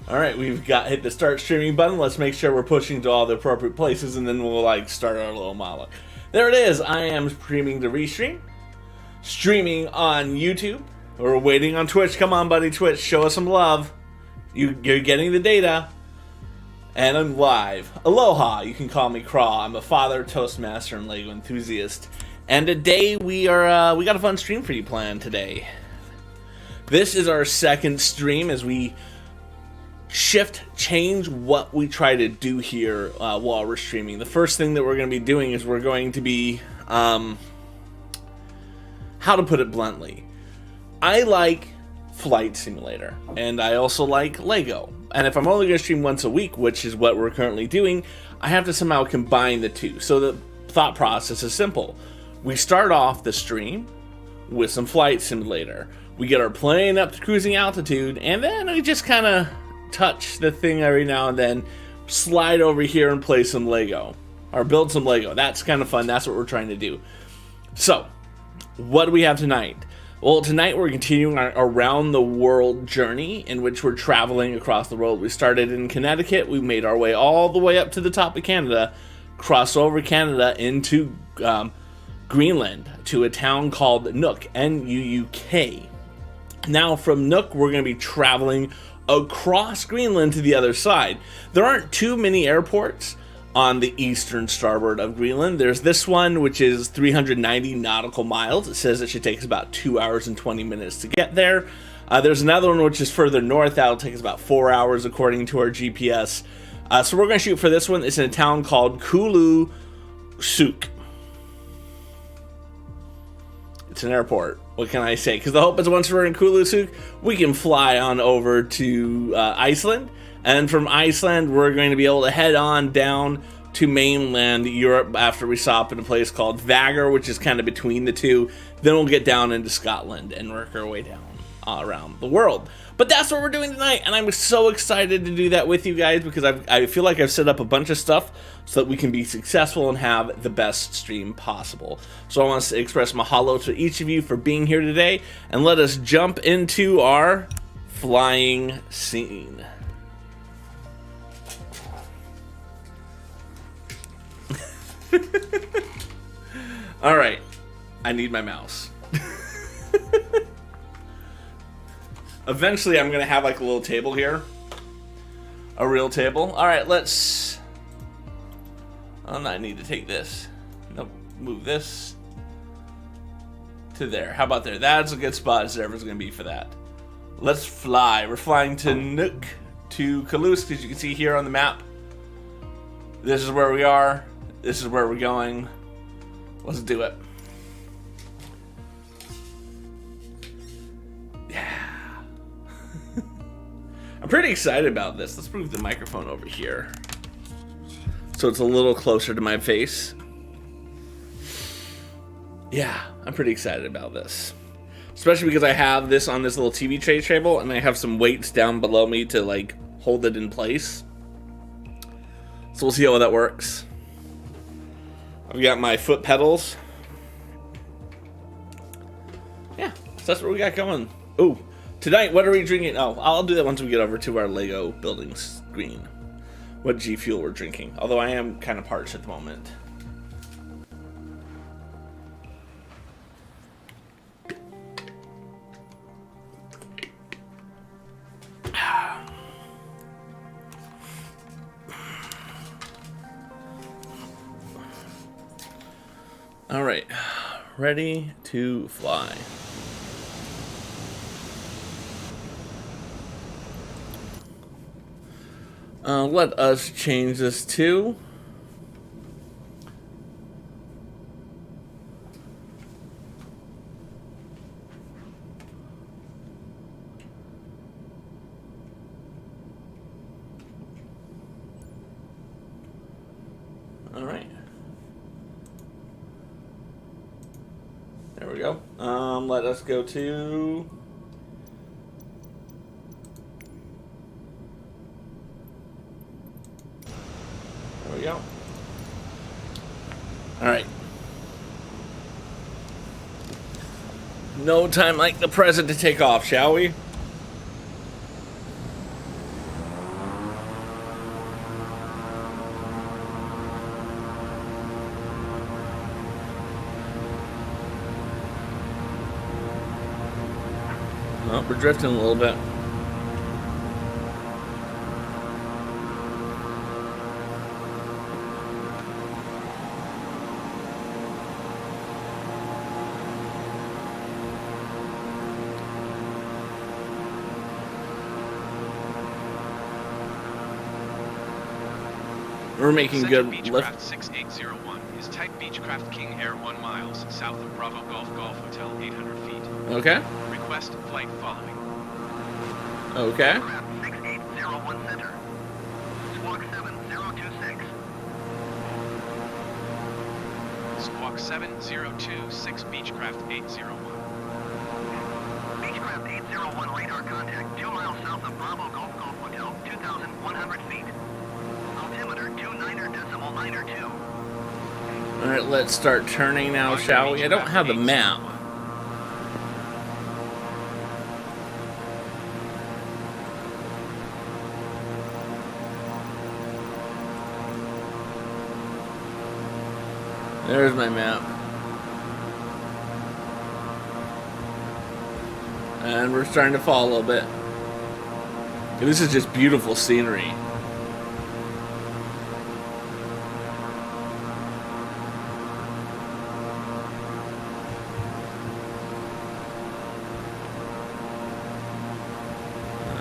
All right, we've got hit the start streaming button. Let's make sure we're pushing to all the appropriate places, and then we'll like start our little monologue. There it is. I am streaming the restream, streaming on YouTube. We're waiting on Twitch. Come on, buddy, Twitch, show us some love. You're getting the data, and I'm live. Aloha. You can call me Craw. I'm a father, Toastmaster, and Lego enthusiast. And today we got a fun stream for you planned today. This is our second stream as we change what we try to do here while we're streaming. The first thing that we're going to be doing is we're going to be, how to put it bluntly, I like Flight Simulator, and I also like Lego. And if I'm only going to stream once a week, which is what we're currently doing, I have to somehow combine the two. So the thought process is simple. We start off the stream with some Flight Simulator. We get our plane up to cruising altitude, and then we just kind of touch the thing every now and then, slide over here and play some Lego, or build some Lego. That's kind of fun. That's what we're trying to do. So, what do we have tonight? Well, tonight we're continuing our around the world journey in which we're traveling across the world. We started in Connecticut. We made our way all the way up to the top of Canada, crossed over Canada into Greenland to a town called Nuuk, N-U-U-K. Now from Nuuk, we're going to be traveling across Greenland to the other side. There aren't too many airports on the eastern starboard of Greenland. There's this one, which is 390 nautical miles. It says it should take us about 2 hours and 20 minutes to get there. There's another one which is further north. That'll take us about 4 hours according to our GPS. So we're going to shoot for this one. It's in a town called Kulusuk. It's an airport. What can I say? Because the hope is once we're in Kulusuk, we can fly on over to Iceland. And from Iceland, we're going to be able to head on down to mainland Europe after we stop in a place called Vagar, which is kind of between the two. Then we'll get down into Scotland and work our way down around the world. But that's what we're doing tonight, and I'm so excited to do that with you guys because I feel like I've set up a bunch of stuff so that we can be successful and have the best stream possible. So I want to express mahalo to each of you for being here today, and let us jump into our flying scene. All right, I need my mouse. Eventually, I'm going to have like a little table here. A real table. All right, let's... Oh, no, I need to take this. Nope, move this to there. How about there? That's a good spot as everyone's going to be for that. Let's fly. We're flying to Nuuk, to Kulusuk, as you can see here on the map. This is where we are. This is where we're going. Let's do it. I'm pretty excited about this. Let's move the microphone over here so it's a little closer to my face. Yeah, I'm pretty excited about this. Especially because I have this on this little TV tray table and I have some weights down below me to like hold it in place. So we'll see how that works. I've got my foot pedals. Yeah, so that's what we got going. Ooh. Tonight, what are we drinking? Oh, I'll do that once we get over to our Lego building screen. What G Fuel we're drinking. Although I am kind of parched at the moment. All right, ready to fly. Let us change this to all right. There we go. Let us go to there we go. All right. No time like the present to take off, shall we? Oh, we're drifting a little bit. We're making good lift. Beechcraft 6801 is type Beechcraft King Air 1 miles south of Bravo Golf Golf Hotel 800 feet. Okay. Request flight following. Okay. 6801 center. Squawk 7026. Squawk 7026 Beechcraft 801. Beechcraft 801 radar contact 2 miles south of Bravo Golf Golf Hotel 2,100 feet. Altimeter 29.92. Alright, let's start turning now, shall we? I don't have the map. There's my map. And we're starting to fall a little bit. This is just beautiful scenery.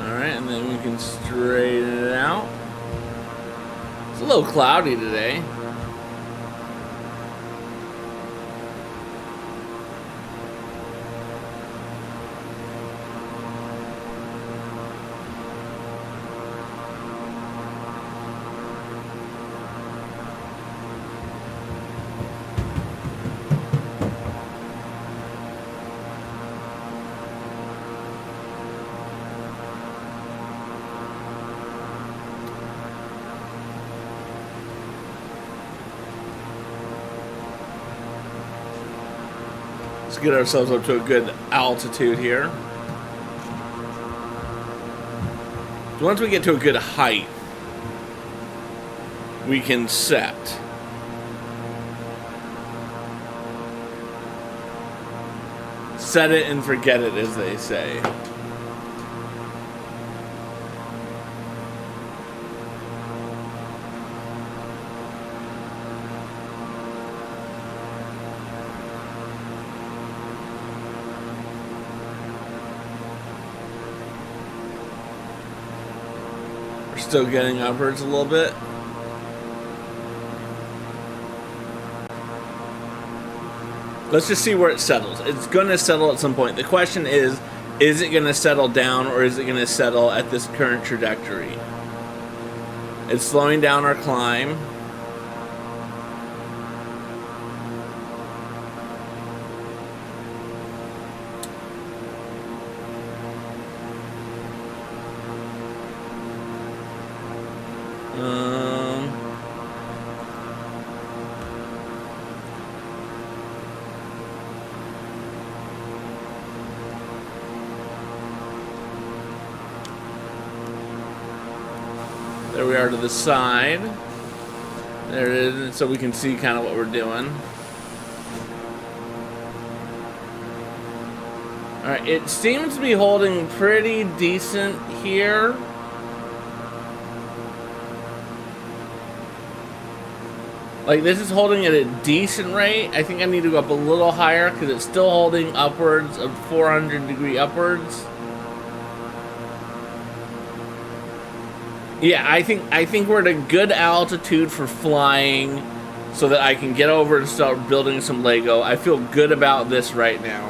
Alright, and then we can straighten it out. It's a little cloudy today. Let's get ourselves up to a good altitude here. Once we get to a good height, we can set. Set it and forget it, as they say. Still getting upwards a little bit. Let's just see where it settles. It's going to settle at some point. The question is it going to settle down or is it going to settle at this current trajectory? It's slowing down our climb. There we are to the side. There it is, so we can see kind of what we're doing. Alright, it seems to be holding pretty decent here. Like, this is holding at a decent rate. I think I need to go up a little higher because it's still holding upwards of 400 degree upwards. Yeah, I think we're at a good altitude for flying so that I can get over and start building some Lego. I feel good about this right now.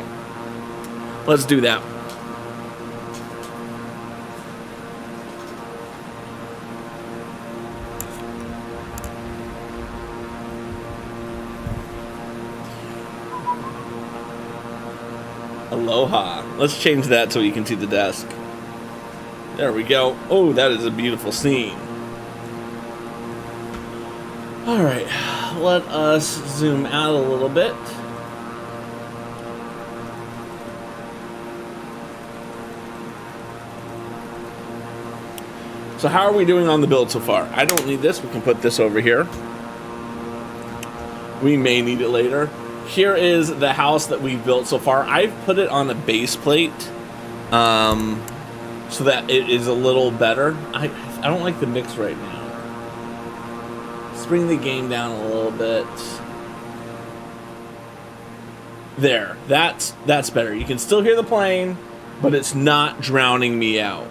Let's do that. Aloha. Let's change that so you can see the desk. There we go. Oh, that is a beautiful scene. Alright, let us zoom out a little bit. So how are we doing on the build so far? I don't need this. We can put this over here. We may need it later. Here is the house that we've built so far. I've put it on a base plate. so that it is a little better. I don't like the mix right now. Let's bring the game down a little bit. There, that's better. You can still hear the plane, but it's not drowning me out.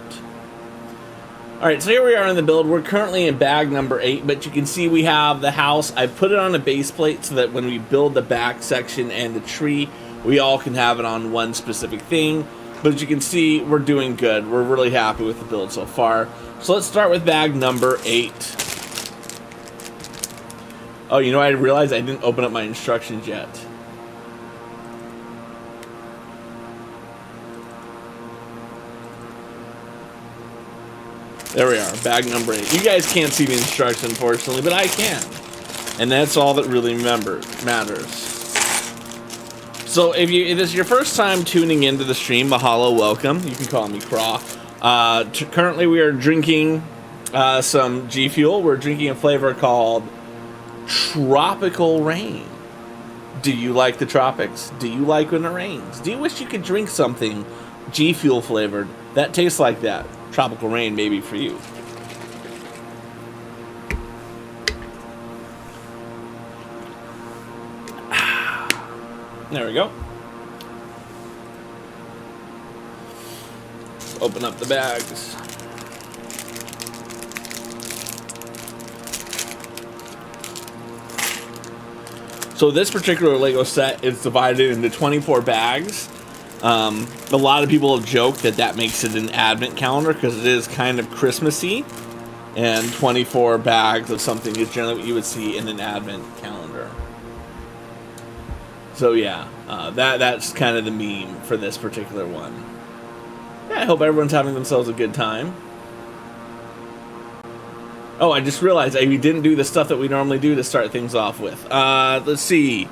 Alright, so here we are in the build. We're currently in bag number 8, but you can see we have the house. I've put it on a base plate so that when we build the back section and the tree, we all can have it on one specific thing. But as you can see, we're doing good. We're really happy with the build so far. So let's start with bag number 8. Oh, you know, I realized I didn't open up my instructions yet. There we are, bag number 8. You guys can't see the instructions, unfortunately, but I can. And that's all that really matters. So if this is your first time tuning into the stream, mahalo, welcome. You can call me Craw. Currently we are drinking some G Fuel. We're drinking a flavor called Tropical Rain. Do you like the tropics? Do you like when it rains? Do you wish you could drink something G Fuel flavored that tastes like that? Tropical Rain maybe for you. There we go. Let's open up the bags. So this particular Lego set is divided into 24 bags. A lot of people have joked that makes it an advent calendar because it is kind of Christmassy, and 24 bags of something is generally what you would see in an advent calendar. So yeah, that's kind of the meme for this particular one. Yeah, I hope everyone's having themselves a good time. Oh, I just realized we didn't do the stuff that we normally do to start things off with. Let's see.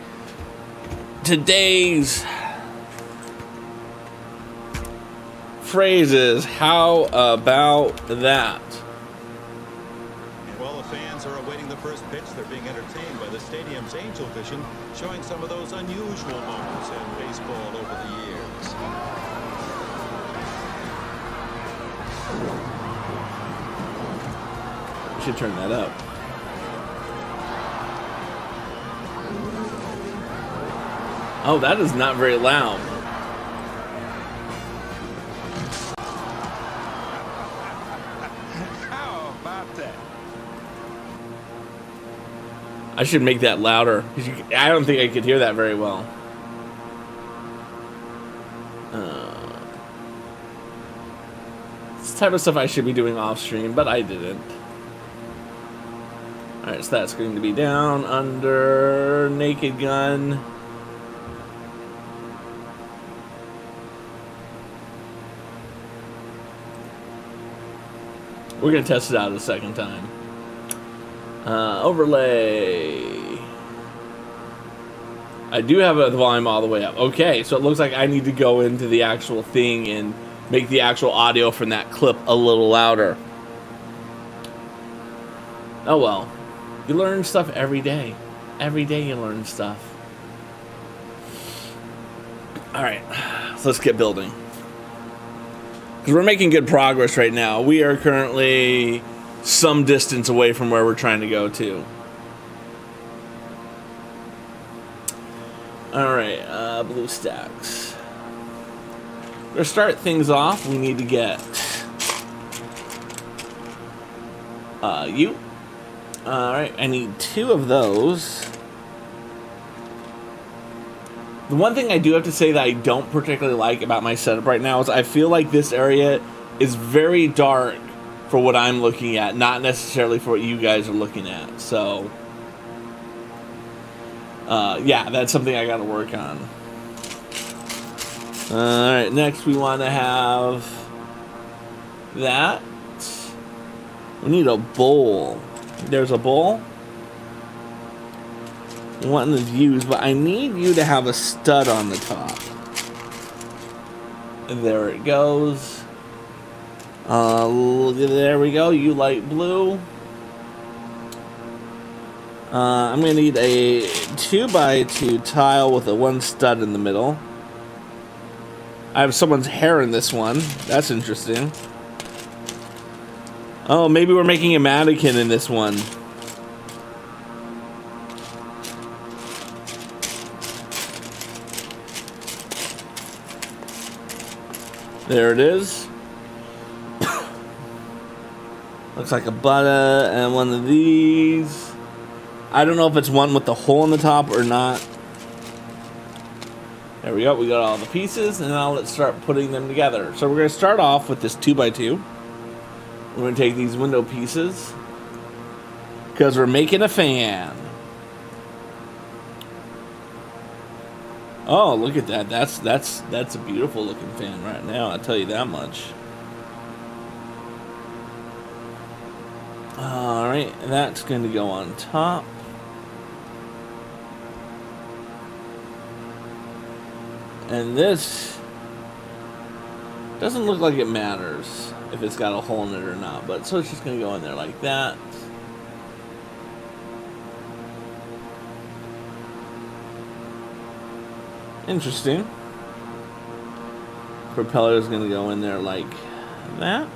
Today's phrases. How about that? While the fans are awaiting the first pitch, they're being entertained by the stadium's angel vision, showing some of those unusual moments in baseball over the years. Should turn that up. Oh, that is not very loud. How about that? I should make that louder. I don't think I could hear that very well. It's the type of stuff I should be doing off stream, but I didn't. Alright, so that's going to be down under Naked Gun. We're going to test it out a second time. Overlay. I do have the volume all the way up. Okay, so it looks like I need to go into the actual thing and make the actual audio from that clip a little louder. Oh well. You learn stuff every day. Every day you learn stuff. Alright, so let's get building. Because we're making good progress right now. We are currently some distance away from where we're trying to go to. Alright, blue stacks. To start things off, we need to get you. Alright, I need 2 of those. The one thing I do have to say that I don't particularly like about my setup right now is I feel like this area is very dark for what I'm looking at, not necessarily for what you guys are looking at. So, yeah, that's something I gotta work on. Alright, next we want to have that. We need a bowl. There's a bowl. Wanting the views, but I need you to have a stud on the top. There it goes. There we go. You light blue. I'm gonna need a 2x2 tile with a 1 stud in the middle. I have someone's hair in this one. That's interesting. Oh, maybe we're making a mannequin in this one. There it is. Looks like a butter and one of these. I don't know if it's one with the hole in the top or not. There we go. We got all the pieces, and now let's start putting them together. So we're going to start off with this 2x2. We're going to take these window pieces because we're making a fan. Oh, look at that. That's a beautiful looking fan right now. I'll tell you that much. All right, that's going to go on top. And this doesn't look like it matters if it's got a hole in it or not, but so it's just going to go in there like that. Interesting. Propeller is going to go in there like that.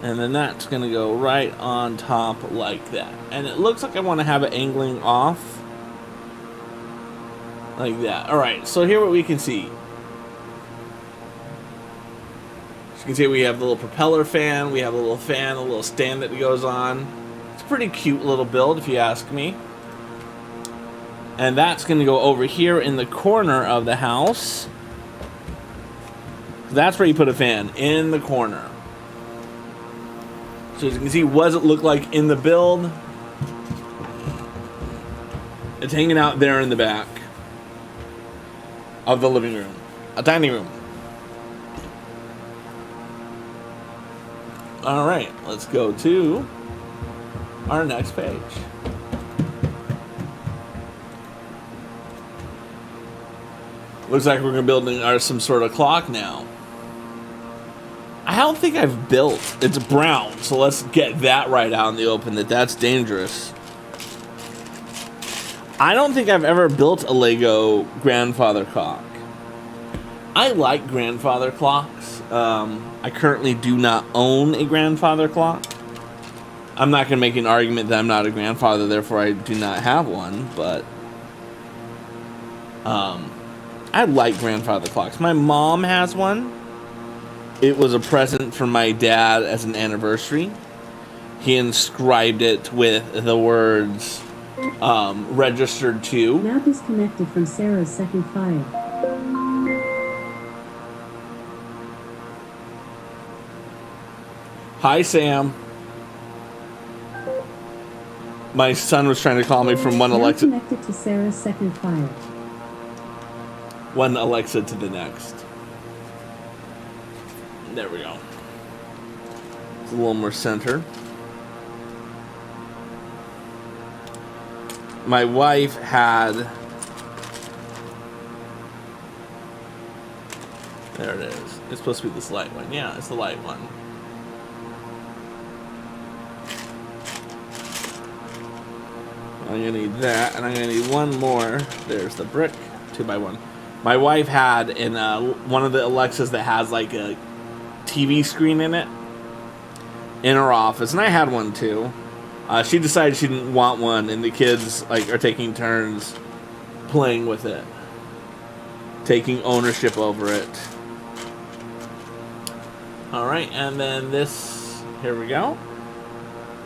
And then that's going to go right on top like that. And it looks like I want to have it angling off. Like that. Alright, so here what we can see. As you can see, we have the little propeller fan. We have a little fan, a little stand that goes on. It's a pretty cute little build, if you ask me. And that's going to go over here in the corner of the house. That's where you put a fan, in the corner. So as you can see, what does it look like in the build? It's hanging out there in the back of the living room. A dining room. Alright, let's go to our next page. Looks like we're going to build some sort of clock now. I don't think I've built. It's brown, so let's get that right out in the open. That's dangerous. I don't think I've ever built a Lego grandfather clock. I like grandfather clocks. I currently do not own a grandfather clock. I'm not going to make an argument that I'm not a grandfather, therefore I do not have one, but I like grandfather clocks. My mom has one. It was a present from my dad as an anniversary. He inscribed it with the words registered to. Now disconnected from Sarah's second fire. Hi, Sam. My son was trying to call me from one Now Alexa. connected to Sarah's second fire. One Alexa to the next. There we go. It's a little more center. My wife had... There it is. It's supposed to be this light one. Yeah, it's the light one. I'm going to need that, and I'm going to need one more. There's the brick. 2x1. My wife had in one of the Alexas that has like a TV screen in it in her office, and I had one too. She decided she didn't want one, and the kids like are taking turns playing with it, taking ownership over it. All right, and then this. Here we go.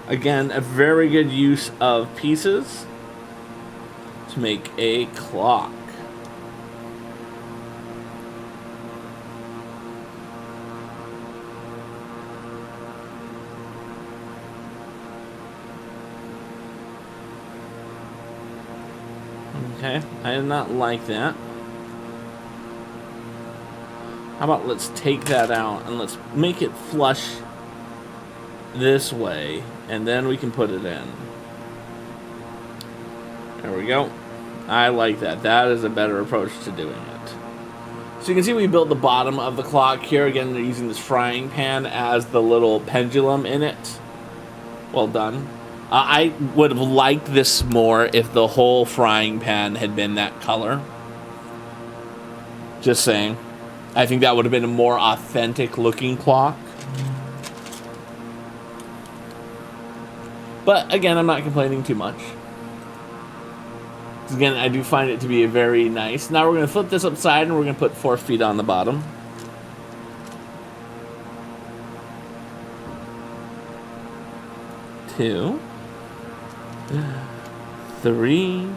Again, a very good use of pieces to make a clock. Okay, I did not like that. How about let's take that out and let's make it flush this way, and then we can put it in. There we go. I like that. That is a better approach to doing it. So you can see we built the bottom of the clock here. Again, they're using this frying pan as the little pendulum in it. Well done. I would have liked this more if the whole frying pan had been that color. Just saying. I think that would have been a more authentic looking clock. But again, I'm not complaining too much. Again, I do find it to be very nice. Now we're going to flip this upside and we're going to put 4 feet on the bottom. Two, 3,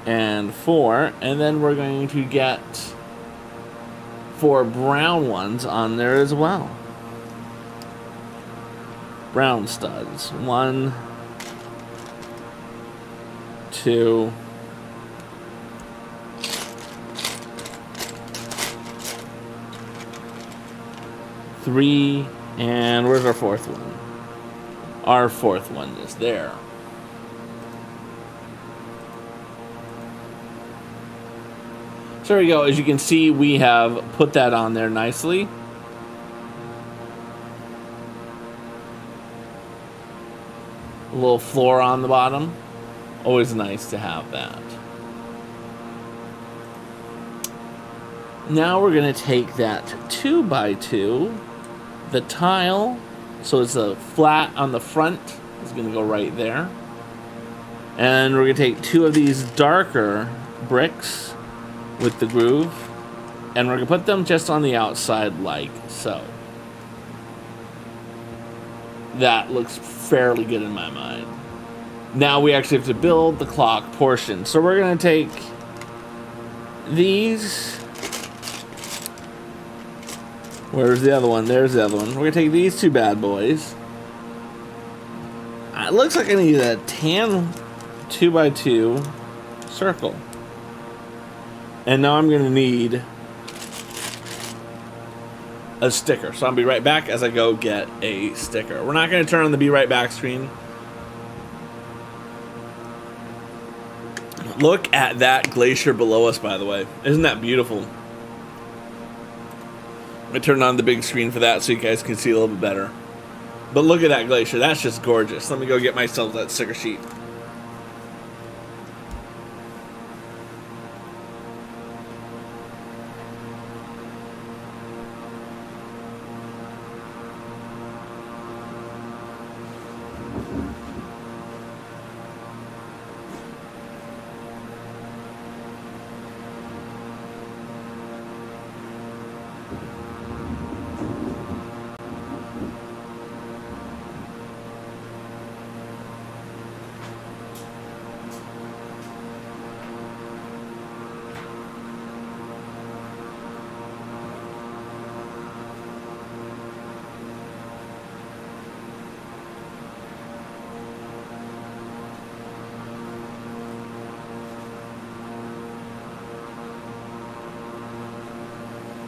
and 4, and then we're going to get 4 brown ones on there as well. Brown studs. 1, 2, 3, and where's our 4th one? Our 4th one is there. So there we go. As you can see, we have put that on there nicely. A little floor on the bottom. Always nice to have that. Now we're going to take that 2x2, the tile, so it's a flat on the front, is going to go right there. And we're going to take 2 of these darker bricks with the groove, and we're going to put them just on the outside like so. That looks fairly good in my mind. Now we actually have to build the clock portion. So we're going to take these. Where's the other one? There's the other one. We're going to take these 2 bad boys. It looks like I need a tan 2x2 circle. And now I'm going to need a sticker. So I'll be right back as I go get a sticker. We're not going to turn on the be right back screen. Look at that glacier below us, by the way. Isn't that beautiful? I turned on the big screen for that so you guys can see a little bit better. But look at that glacier. That's just gorgeous. Let me go get myself that sticker sheet.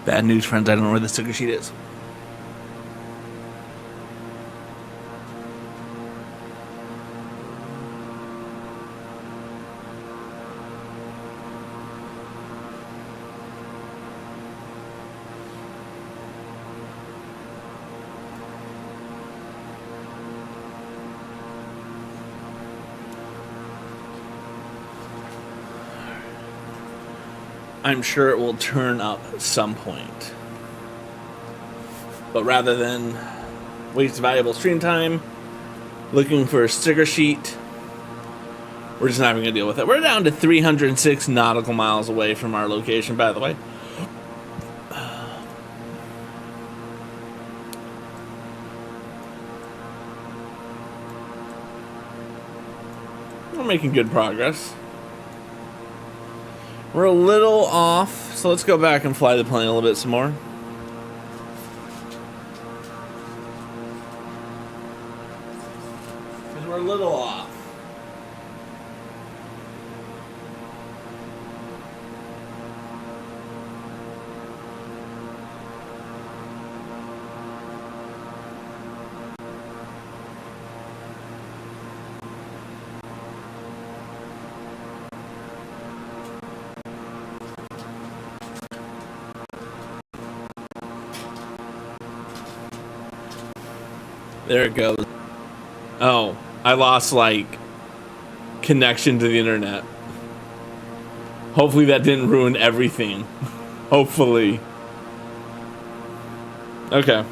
Bad news, friends. I don't know where the sticker sheet is. I'm sure it will turn up at some point. But rather than waste valuable stream time looking for a sticker sheet, we're just not even going to deal with it. We're down to 306 nautical miles away from our location, by the way. We're making good progress. We're a little off, so let's go back and fly the plane a little bit some more. Because we're a little off. There it goes. Oh, I lost, like, connection to the internet. Hopefully that didn't ruin everything. Hopefully. Okay.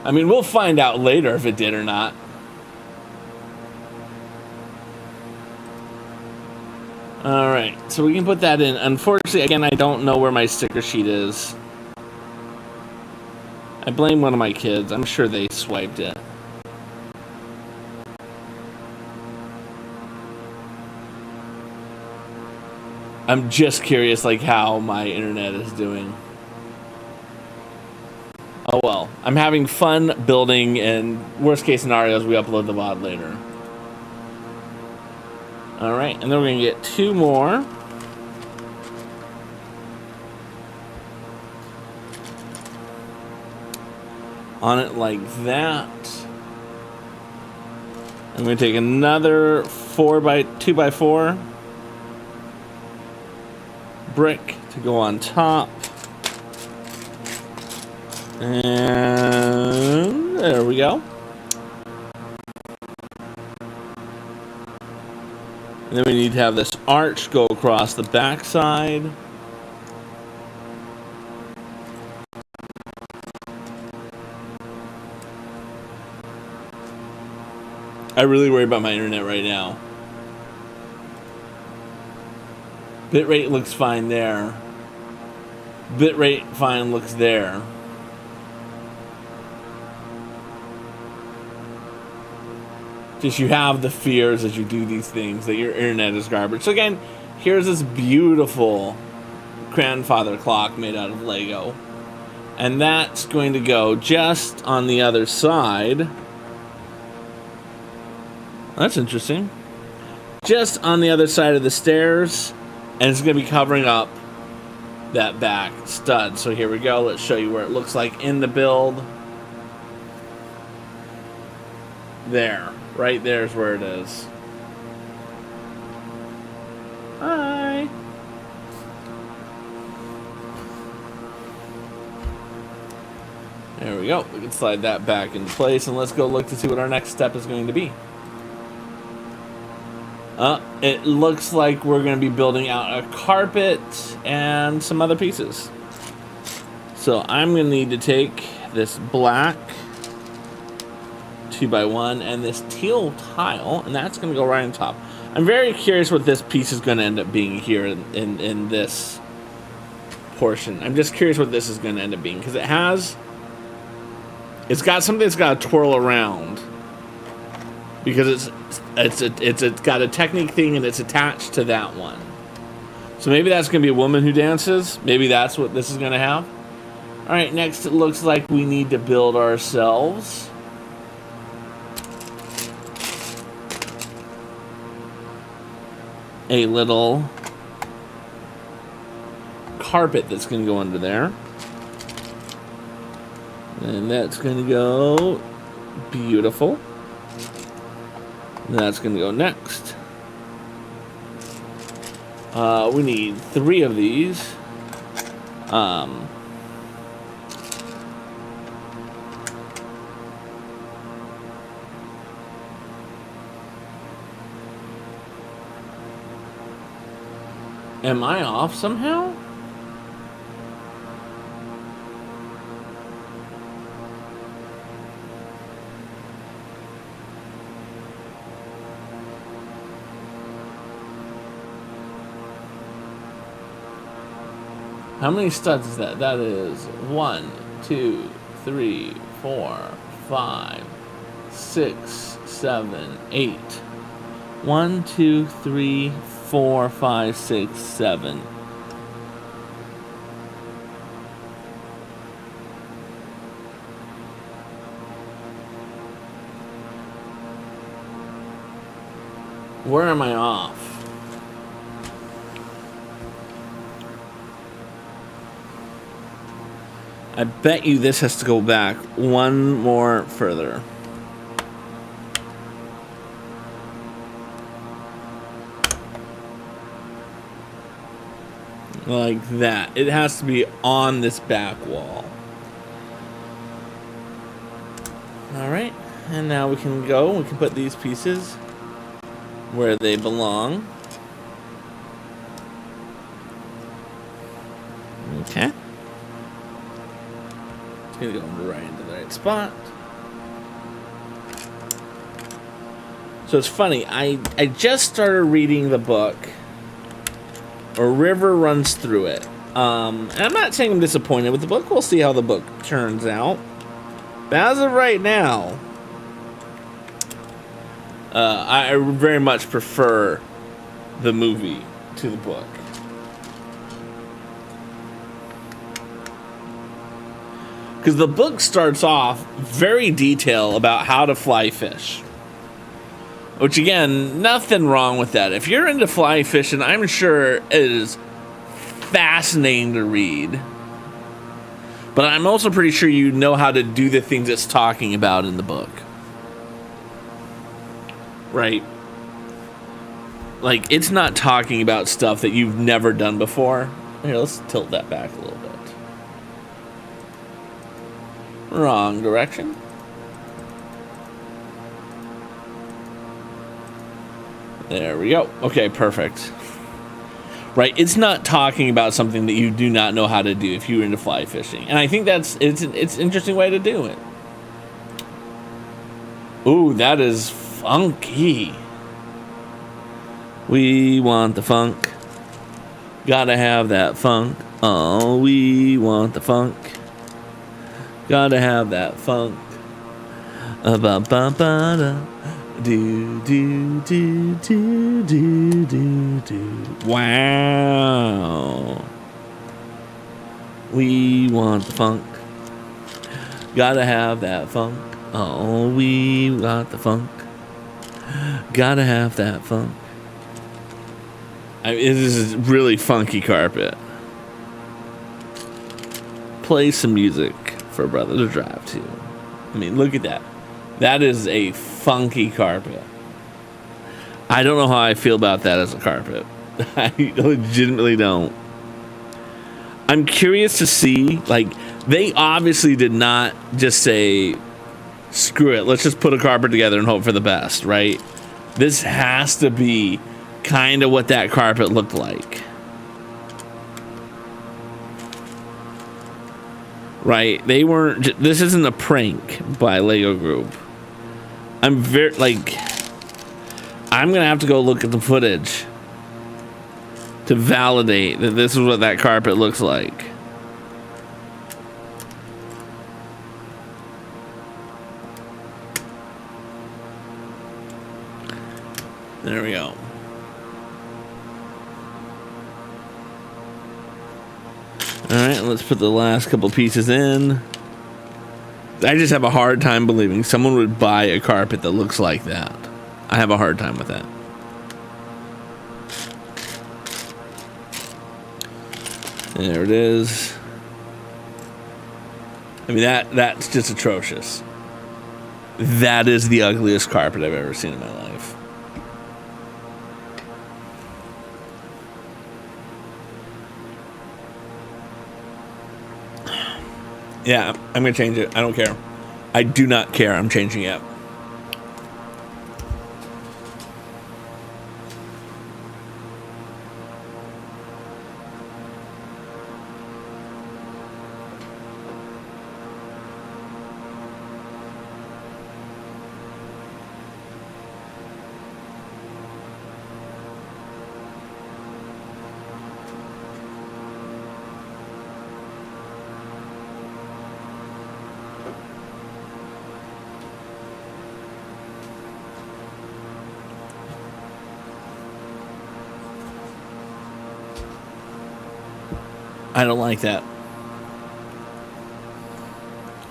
I mean, we'll find out later if it did or not. Alright, so we can put that in. Unfortunately, again, I don't know where my sticker sheet is. I blame one of my kids. I'm sure they swiped it. I'm just curious, like, how my internet is doing. Oh well. I'm having fun building, and worst case scenarios, we upload the VOD later. Alright, and then we're going to get 2 more. On it like that. I'm going to take another 2x4 brick to go on top. And there we go. And then we need to have this arch go across the backside. I really worry about my internet right now. Bitrate looks fine there. Bitrate fine looks there. Just you have the fears as you do these things that your internet is garbage. So again, here's this beautiful grandfather clock made out of Lego. And that's going to go just on the other side. That's interesting. Just on the other side of the stairs. And it's going to be covering up that back stud. So here we go. Let's show you where it looks like in the build. There. Right there's where it is. Hi. There we go. We can slide that back into place. And let's go look to see what our next step is going to be. It looks like we're going to be building out a carpet and some other pieces. So I'm going to need to take this black 2x1 and this teal tile, and that's going to go right on top. I'm very curious what this piece is going to end up being here in this portion. I'm just curious what this is going to end up being, because it's got something that's got to twirl around. Because it's got a technique thing and it's attached to that one. So maybe that's going to be a woman who dances. Maybe that's what this is going to have. Alright, next it looks like we need to build ourselves a little carpet that's going to go under there. And that's going to go beautiful. That's going to go next. We need 3 of these. Am I off somehow? How many studs is that? That is 1, 2, 3, 4, 5, 6, 7, 8. 1, 2, 3, 4, 5, 6, 7. Where am I off? I bet you this has to go back one more further. Like that. It has to be on this back wall. Alright, and now we can go. We can put these pieces where they belong. Gonna go right into the right spot. So it's funny, I just started reading the book. A river runs through it. And I'm not saying I'm disappointed with the book. We'll see how the book turns out. But as of right now, I very much prefer the movie to the book. Because the book starts off very detailed about how to fly fish. Which, again, nothing wrong with that. If you're into fly fishing, I'm sure it is fascinating to read. But I'm also pretty sure you know how to do the things it's talking about in the book. Right? Like, it's not talking about stuff that you've never done before. Here, let's tilt that back a little bit. Wrong direction. There we go. Okay, perfect. Right, it's not talking about something that you do not know how to do if you're into fly fishing. And I think it's an interesting way to do it. Ooh, that is funky. We want the funk. Gotta have that funk. Oh, we want the funk. Gotta have that funk. Ba-ba-ba-da. Do, do, do, do, do, do, do. Wow. We want the funk. Gotta have that funk. Oh, we got the funk. Gotta have that funk. This is really funky carpet. Play some music for a brother to drive to. I mean, look at that. That is a funky carpet. I don't know how I feel about that as a carpet. I legitimately don't. I'm curious to see, like, they obviously did not just say, screw it, let's just put a carpet together and hope for the best, right? This has to be kind of what that carpet looked like. Right? They weren't, this isn't a prank by Lego Group. I'm going to have to go look at the footage to validate that this is what that carpet looks like. There we go. All right, let's put the last couple pieces in. I just have a hard time believing someone would buy a carpet that looks like that. I have a hard time with that. There it is. I mean, that's just atrocious. That is the ugliest carpet I've ever seen in my life. Yeah, I'm going to change it. I don't care. I do not care. I'm changing it. I don't like that.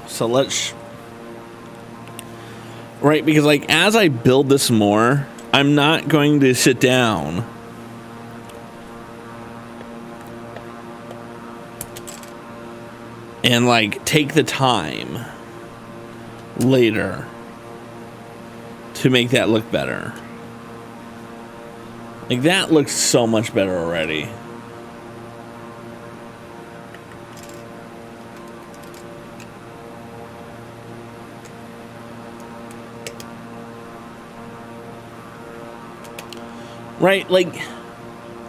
So let's... Right, because like as I build this more, I'm not going to sit down and like take the time later to make that look better. Like that looks so much better already. Right, like,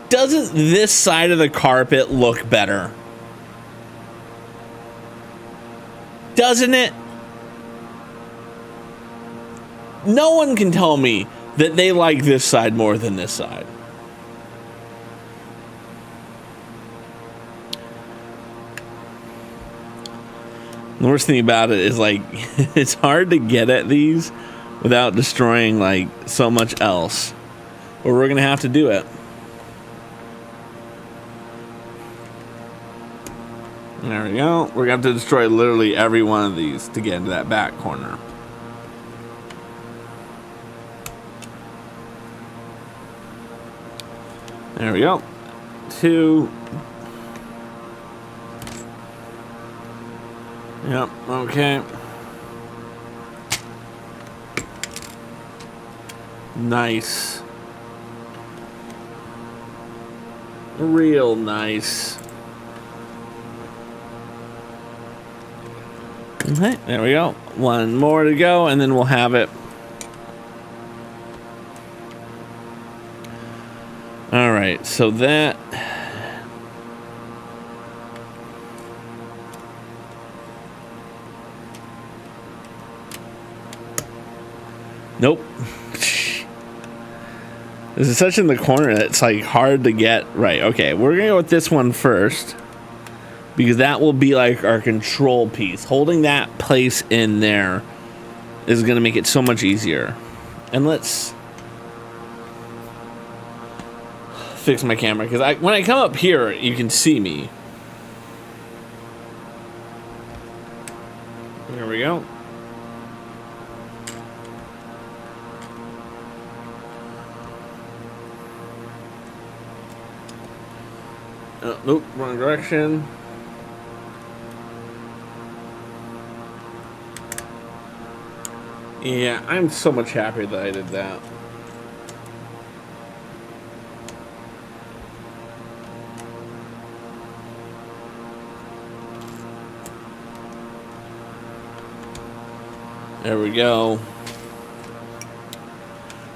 doesn't this side of the carpet look better? doesn't it? No one can tell me that they like this side more than this side. The worst thing about it is, like, it's hard to get at these without destroying, like, so much else. But we're gonna have to do it. There we go. We're gonna have to destroy literally every one of these to get into that back corner. There we go. 2. Yep, okay. Nice. Real nice. Okay, there we go. One more to go, and then we'll have it. All right, so that... Nope. This is such in the corner that it's like hard to get right. Okay, we're gonna go with this one first, because that will be like our control piece. Holding that place in there is gonna make it so much easier. And let's fix my camera, because when I come up here, you can see me. There we go. Nope, wrong direction. Yeah, I'm so much happier that I did that. There we go.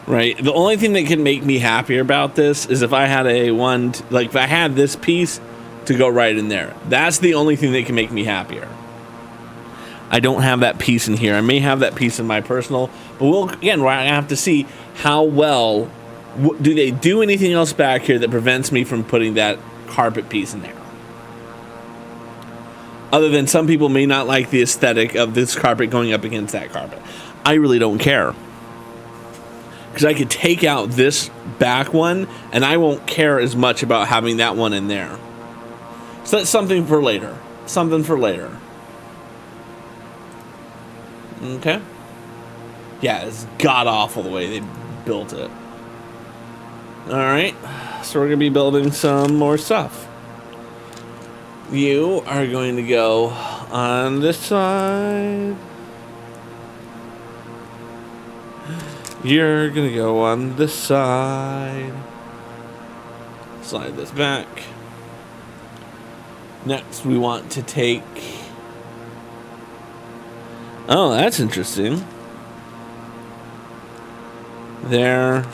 Right, the only thing that can make me happier about this is if I had if I had this piece to go right in there. That's the only thing that can make me happier. I don't have that piece in here. I may have that piece in my personal, but we'll have to see how well do they do anything else back here that prevents me from putting that carpet piece in there. Other than some people may not like the aesthetic of this carpet going up against that carpet. I really don't care. Because I could take out this back one, and I won't care as much about having that one in there. So that's something for later. Something for later. Okay. Yeah, it's god-awful the way they built it. Alright. So we're going to be building some more stuff. You are going to go on this side. You're gonna go on this side. Slide this back. Next, we want to take... Oh, that's interesting. There.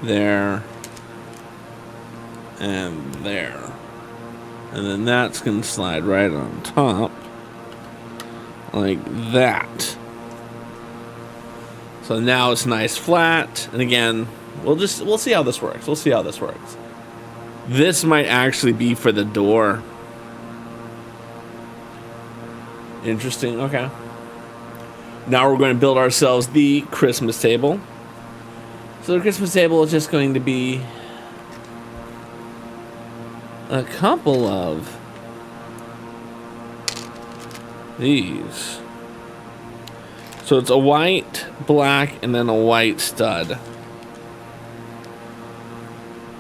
There. And there. And then that's gonna slide right on top. Like that. So now it's nice flat, and again, we'll see how this works. We'll see how this works. This might actually be for the door. Interesting, okay. Now we're going to build ourselves the Christmas table. So the Christmas table is just going to be a couple of these. So it's a white, black, and then a white stud.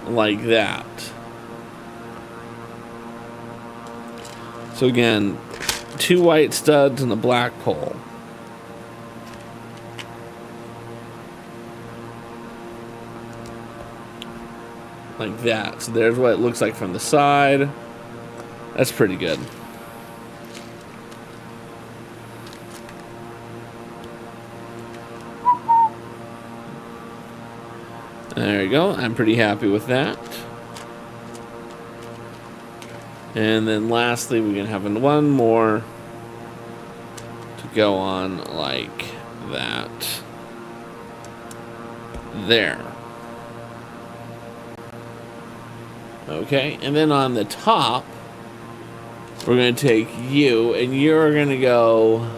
Like that. So again, 2 white studs and a black pole. Like that. So there's what it looks like from the side. That's pretty good. There you go. I'm pretty happy with that. And then lastly, we're going to have one more to go on like that. There. Okay, and then on the top, we're going to take you, and you're going to go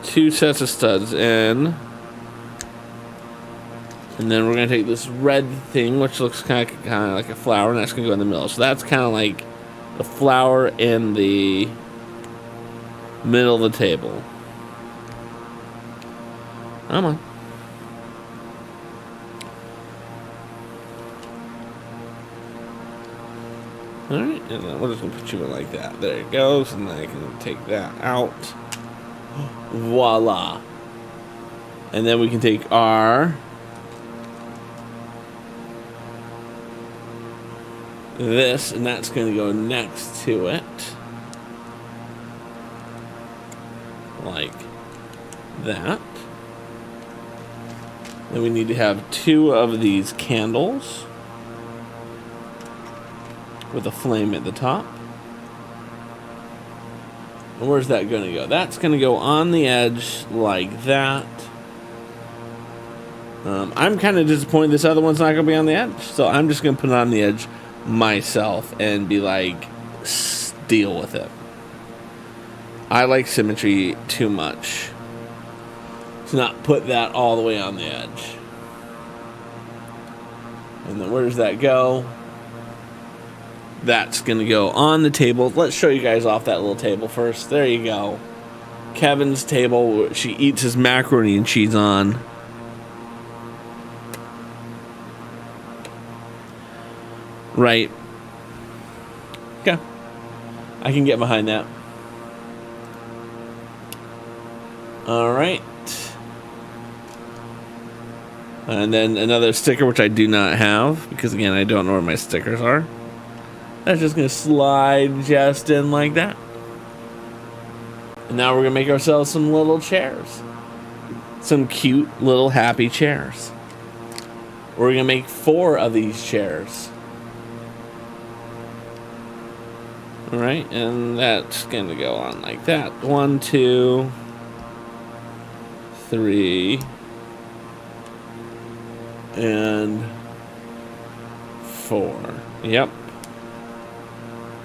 2 sets of studs in. And then we're going to take this red thing, which looks kind of like a flower, and that's going to go in the middle. So that's kind of like the flower in the middle of the table. Come on. Alright, and then we're just going to put you in like that. There it goes, and then I can take that out. Voila. And then we can take our... this, and that's going to go next to it. Like that. Then we need to have 2 of these candles with a flame at the top. And where's that going to go? That's going to go on the edge like that. I'm kind of disappointed this other one's not going to be on the edge, so I'm just going to put it on the edge myself and be like, deal with it. I like symmetry too much to not put that all the way on the edge. And then where does that go? That's gonna go on the table. Let's show you guys off that little table first. There you go. Kevin's table, she eats his macaroni and cheese on. Right. Okay. I can get behind that. Alright. And then another sticker, which I do not have, because again, I don't know where my stickers are. That's just going to slide just in like that. And now we're going to make ourselves some little chairs. Some cute little happy chairs. We're going to make 4 of these chairs. Alright, and that's going to go on like that. 1, 2, 3, and 4. Yep.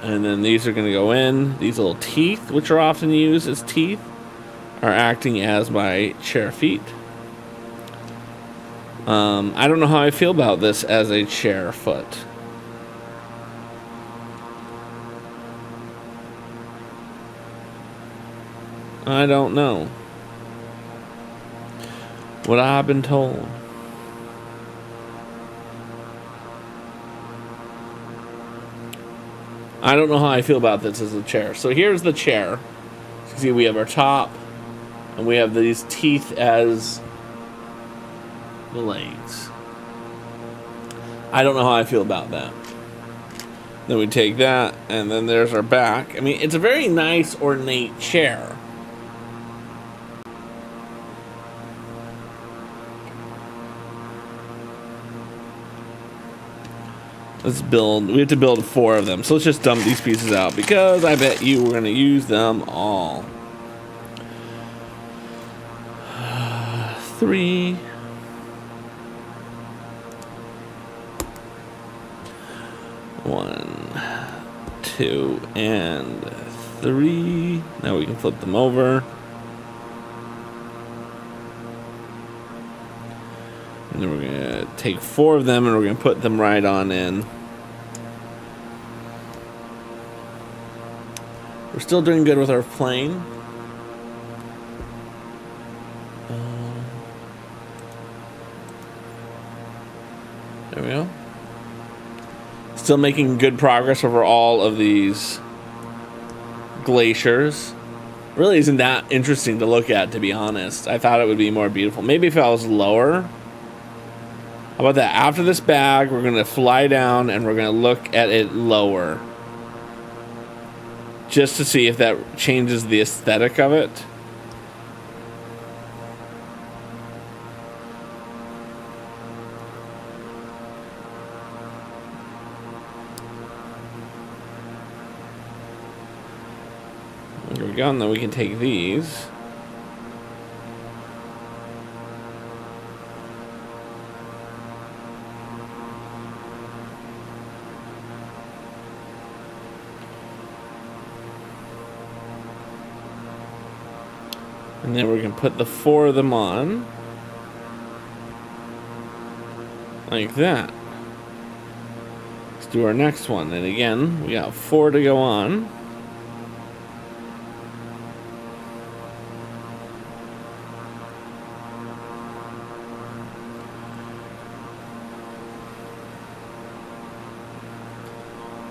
And then these are going to go in. These little teeth, which are often used as teeth, are acting as my chair feet. I don't know how I feel about this as a chair foot. I don't know. What I've been told. I don't know how I feel about this as a chair. So here's the chair. See, we have our top, and we have these teeth as the legs. I don't know how I feel about that. Then we take that, and then there's our back. I mean, it's a very nice, ornate chair. Let's build. We have to build 4 of them. So let's just dump these pieces out because I bet you we're going to use them all. 3. 1, 2, and 3. Now we can flip them over. And then we're going to take 4 of them and we're going to put them right on in. We're still doing good with our plane. There we go. Still making good progress over all of these glaciers. Really isn't that interesting to look at, to be honest. I thought it would be more beautiful. Maybe if I was lower. How about that? After this bag, we're going to fly down and we're going to look at it lower. Just to see if that changes the aesthetic of it. we go, and then we can take these. And then we can put the 4 of them on. Like that. Let's do our next one. And again, we got 4 to go on.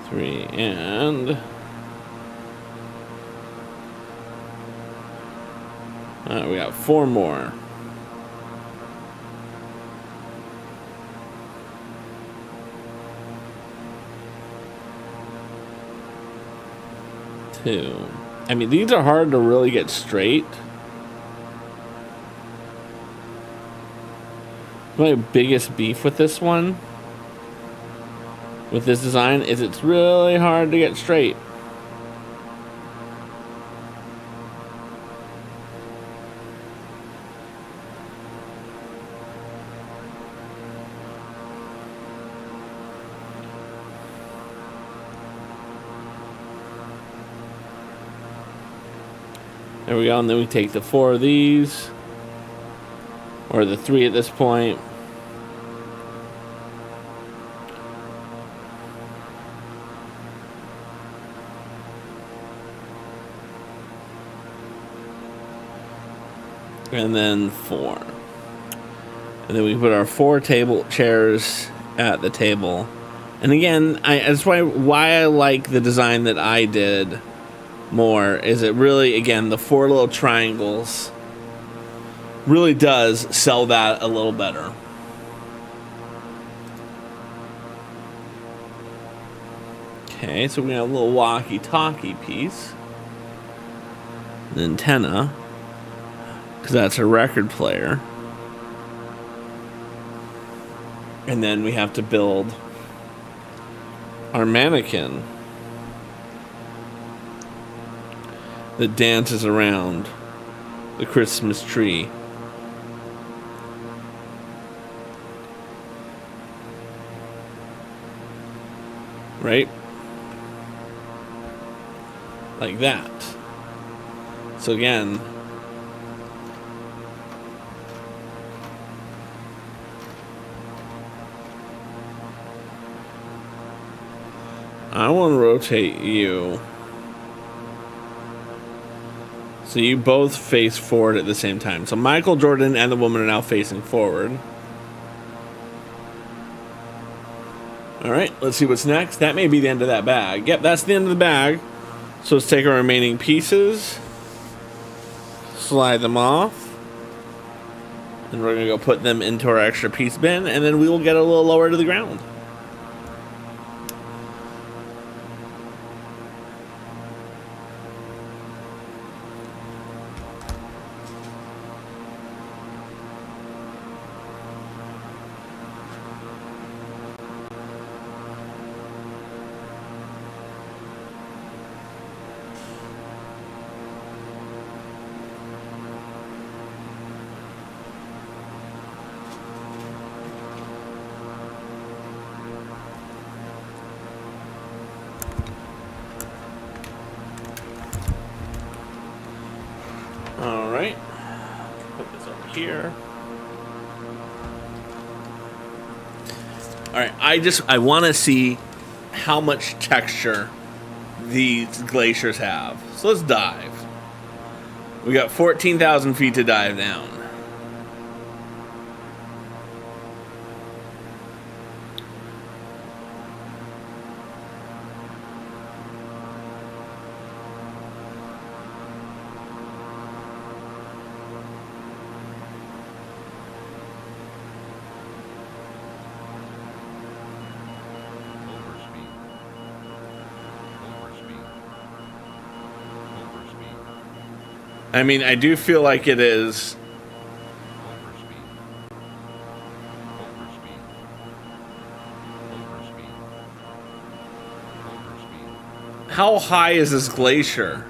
Three and... we got 4 more. Two. I mean, these are hard to really get straight. My biggest beef with this one, with this design, is it's really hard to get straight. There we go, and then we take the 4 of these, or the 3 at this point. And then 4. And then we put our 4 table chairs at the table. And again, that's why I like the design that I did more, is it really, again, the 4 little triangles really does sell that a little better. Okay, so we have a little walkie-talkie piece, an antenna, because that's a record player, and then we have to build our mannequin that dances around the Christmas tree. Right? Like that. So again, I want to rotate you so you both face forward at the same time. So Michael Jordan and the woman are now facing forward. Alright, let's see what's next. That may be the end of that bag. Yep, that's the end of the bag. So let's take our remaining pieces, slide them off, and we're going to go put them into our extra piece bin, and then we will get a little lower to the ground. Alright, put this over here. Alright, I want to see how much texture these glaciers have. So let's dive. We got 14,000 feet to dive down. I mean, I do feel like it is. How high is this glacier?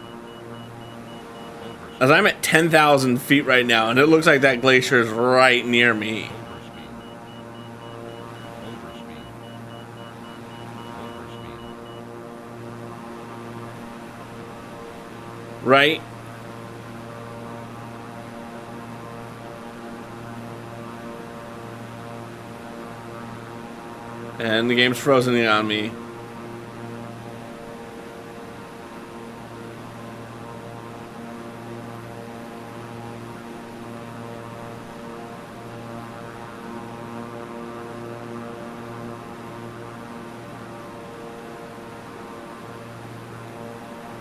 As I'm at 10,000 feet right now, and it looks like that glacier is right near me. Right? And the game's frozen on me.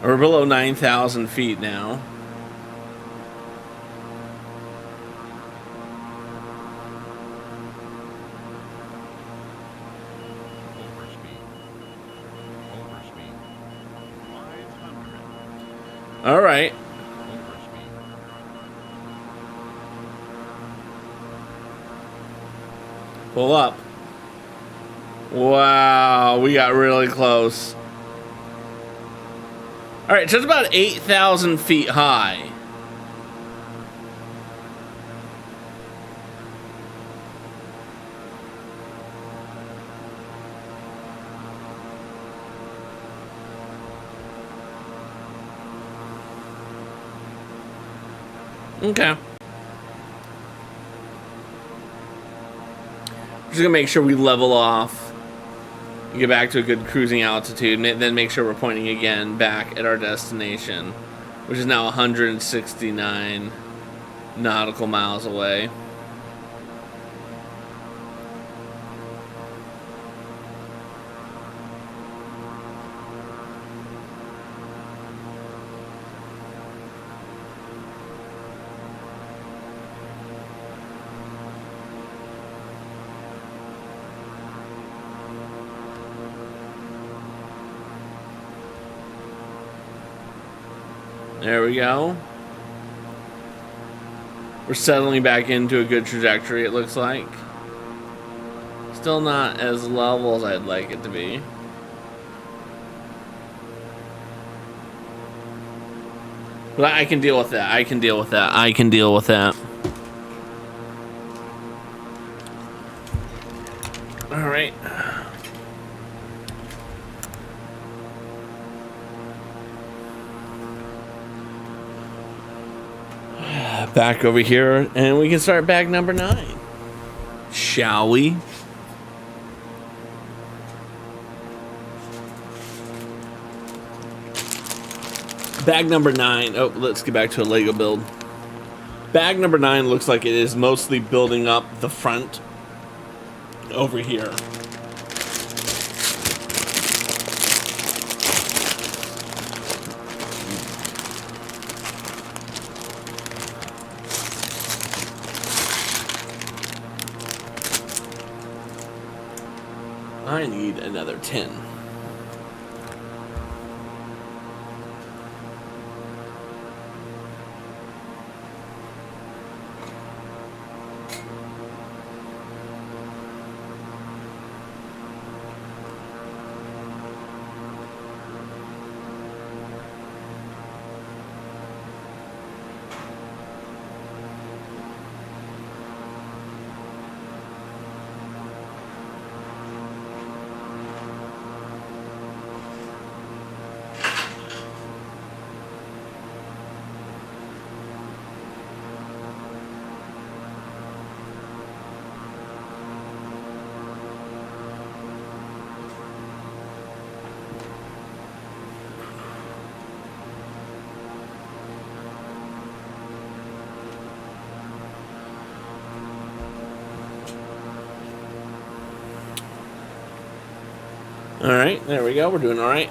We're below 9,000 feet now. All right. Pull up. Wow, we got really close. All right, just about 8,000 feet high. Okay. Just gonna make sure we level off. Get back to a good cruising altitude, and then make sure we're pointing again back at our destination, which is now 169 nautical miles away. There we go. We're settling back into a good trajectory, it looks like. Still not as level as I'd like it to be. But I can deal with that. I can deal with that. I can deal with that. All right. Back over here, and we can start bag number 9. Shall we? Bag number 9. Oh, let's get back to a Lego build. Bag number 9 looks like it is mostly building up the front over here. I need another 10. All right, there we go. We're doing all right.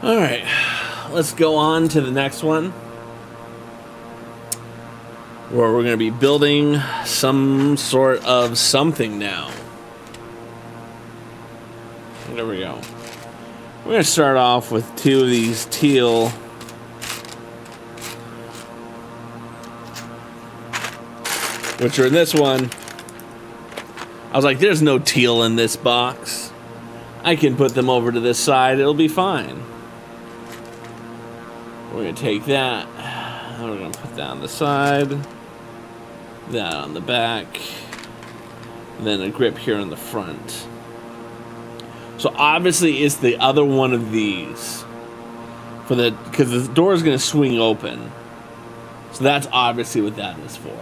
All right, let's go on to the next one. where we're going to be building some sort of something now. There we go. We're going to start off with 2 of these teal which are in this one. I was like, there's no teal in this box. I can put them over to this side. It'll be fine. We're going to take that. And we're going to put that on the side. That on the back. And then a grip here in the front. So obviously it's the other one of these. Because the door is going to swing open. So that's obviously what that is for.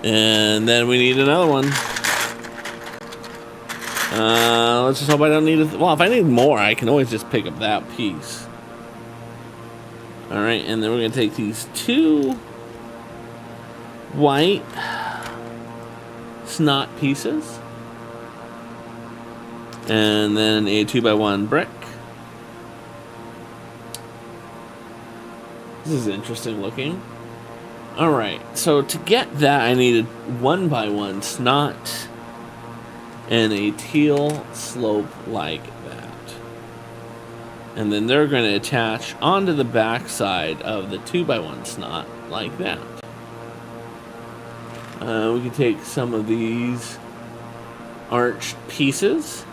And then we need another one. Let's just hope I don't need it. Well, if I need more, I can always just pick up that piece. Alright, and then we're going to take these 2 white snot pieces. And then a 2x1 brick. This is interesting looking. Alright, so to get that, I needed 1x1 snot and a teal slope like that. And then they're going to attach onto the back side of the 2x1 snot like that. We can take some of these arched pieces.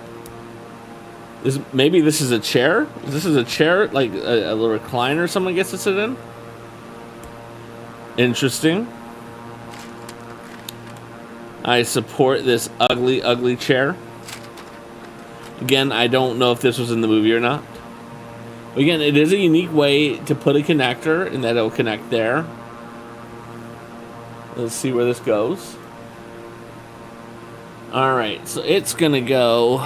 Maybe this is a chair? This is a chair, like a little recliner someone gets to sit in? Interesting. I support this ugly, ugly chair. Again, I don't know if this was in the movie or not. But again, it is a unique way to put a connector, in that it'll connect there. Let's see where this goes. Alright, so it's gonna go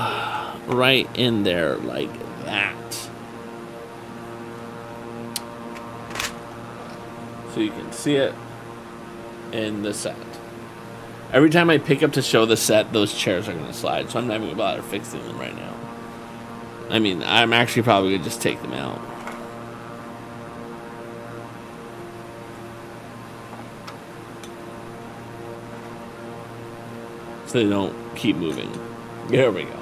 right in there like that. So you can see it in the set. Every time I pick up to show the set, those chairs are going to slide, so I'm not even going to bother fixing them right now. I mean, I'm actually probably going to just take them out. So they don't keep moving. There we go.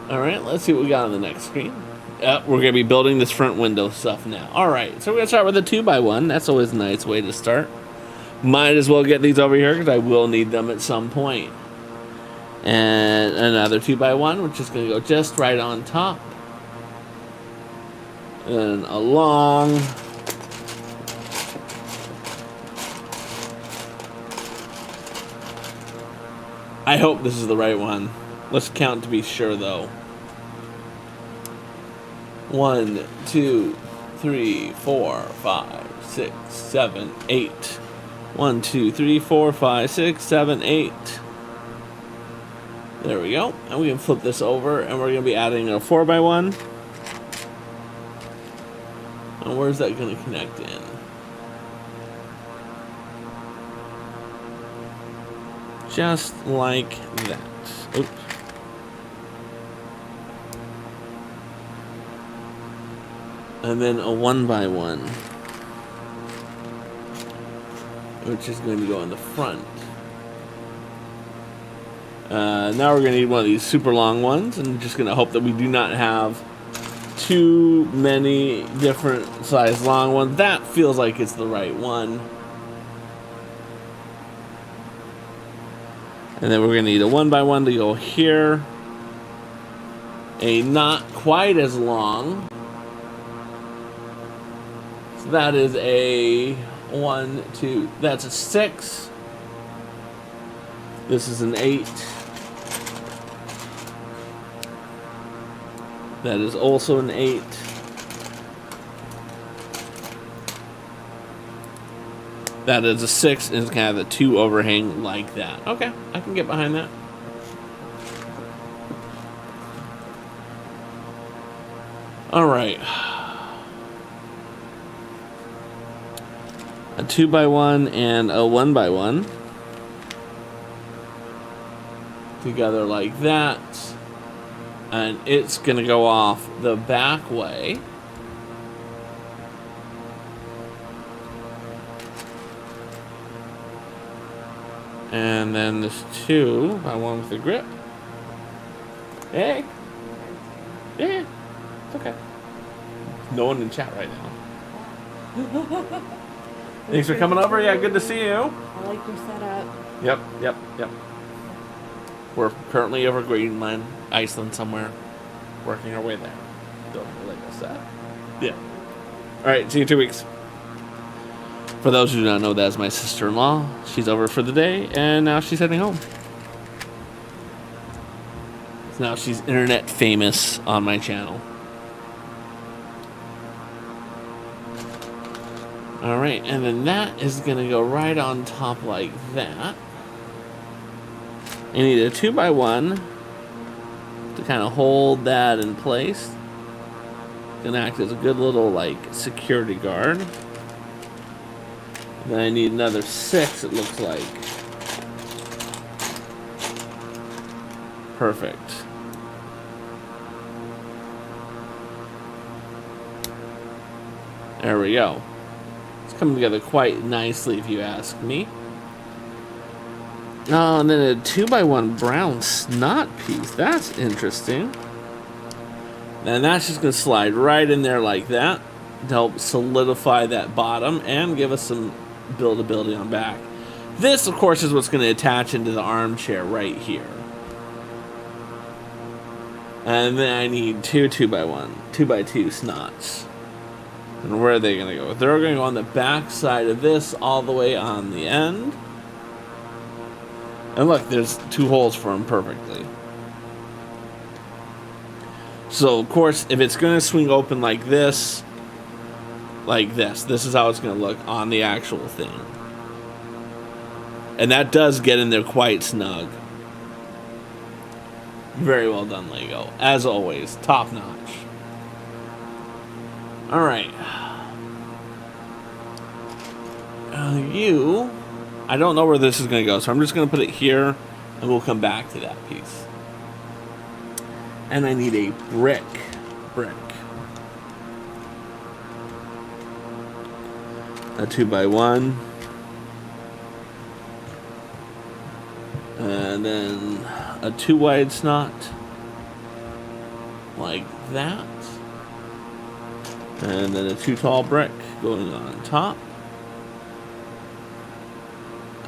Alright, let's see what we got on the next screen. Yep, we're going to be building this front window stuff now. Alright, so we're going to start with a 2x1. That's always a nice way to start. Might as well get these over here because I will need them at some point. And another 2x1, which is going to go just right on top. And along. I hope this is the right one. Let's count to be sure, though. 1, 2, 3, 4, 5, 6, 7, 8. 1, 2, 3, 4, 5, 6, 7, 8. There we go. And we can flip this over, and we're going to be adding a 4x1. And where's that going to connect in? Just like that. Oops. And then a 1x1, which is going to go in the front. Now we're going to need one of these super long ones, and just going to hope that we do not have too many different size long ones. That feels like it's the right one. And then we're going to need a 1x1 to go here. A not quite as long. So that is a 1, 2. That's a 6. This is an 8. That is also an 8. That is a 6, and it's kind of the 2 overhang like that. Okay, I can get behind that. Alright. A 2x1 and a 1x1. Together like that. And it's going to go off the back way. And then this 2x1 with the grip. Hey. Yeah. It's okay. No one in chat right now. Thanks for coming over. Yeah, good to see you. I like your setup. Yep. We're currently over Greenland, Iceland somewhere, working our way there. Building a Lego set. Yeah. All right, see you in 2 weeks. For those who do not know, that's my sister-in-law. She's over for the day, and now she's heading home. So now she's internet famous on my channel. All right, and then that is going to go right on top like that. You need a 2x1 to kind of hold that in place. Gonna act as a good little like security guard. Then I need another 6, it looks like. Perfect. There we go. It's coming together quite nicely if you ask me. Oh, and then a 2x1 brown snot piece. That's interesting. And that's just going to slide right in there like that to help solidify that bottom and give us some buildability on back. This, of course, is what's going to attach into the armchair right here. And then I need 2x1, 2x2 snots. And where are they going to go? They're going to go on the back side of this all the way on the end. And look, there's 2 holes for them perfectly. So, of course, if it's going to swing open like this is how it's going to look on the actual thing. And that does get in there quite snug. Very well done, Lego. As always, top notch. Alright. I don't know where this is going to go, so I'm just going to put it here, and we'll come back to that piece. And I need a brick. A 2x1. And then a 2 wide snot. Like that. And then a 2 tall brick going on top.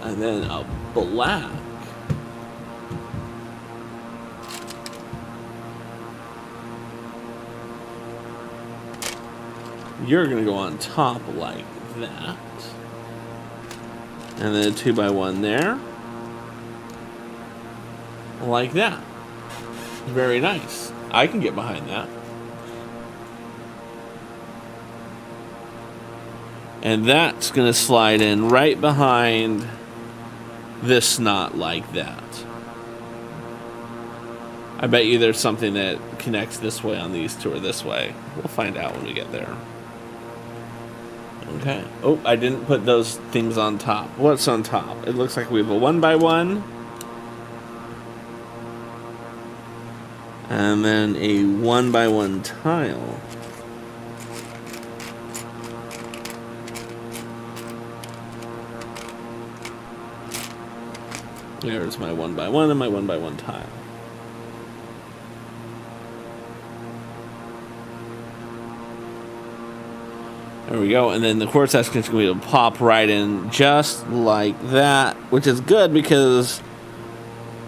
And then a black. You're going to go on top like that. And then a 2x1 there. Like that. Very nice. I can get behind that. And that's going to slide in right behind this knot like that. I bet you there's something that connects this way on these 2 or this way. We'll find out when we get there. Okay. Oh, I didn't put those things on top. What's on top? It looks like we have a 1x1. And then a 1x1 tile. There's my 1x1 and my 1x1 tile. There we go. And then the quartz section is going to pop right in just like that, which is good because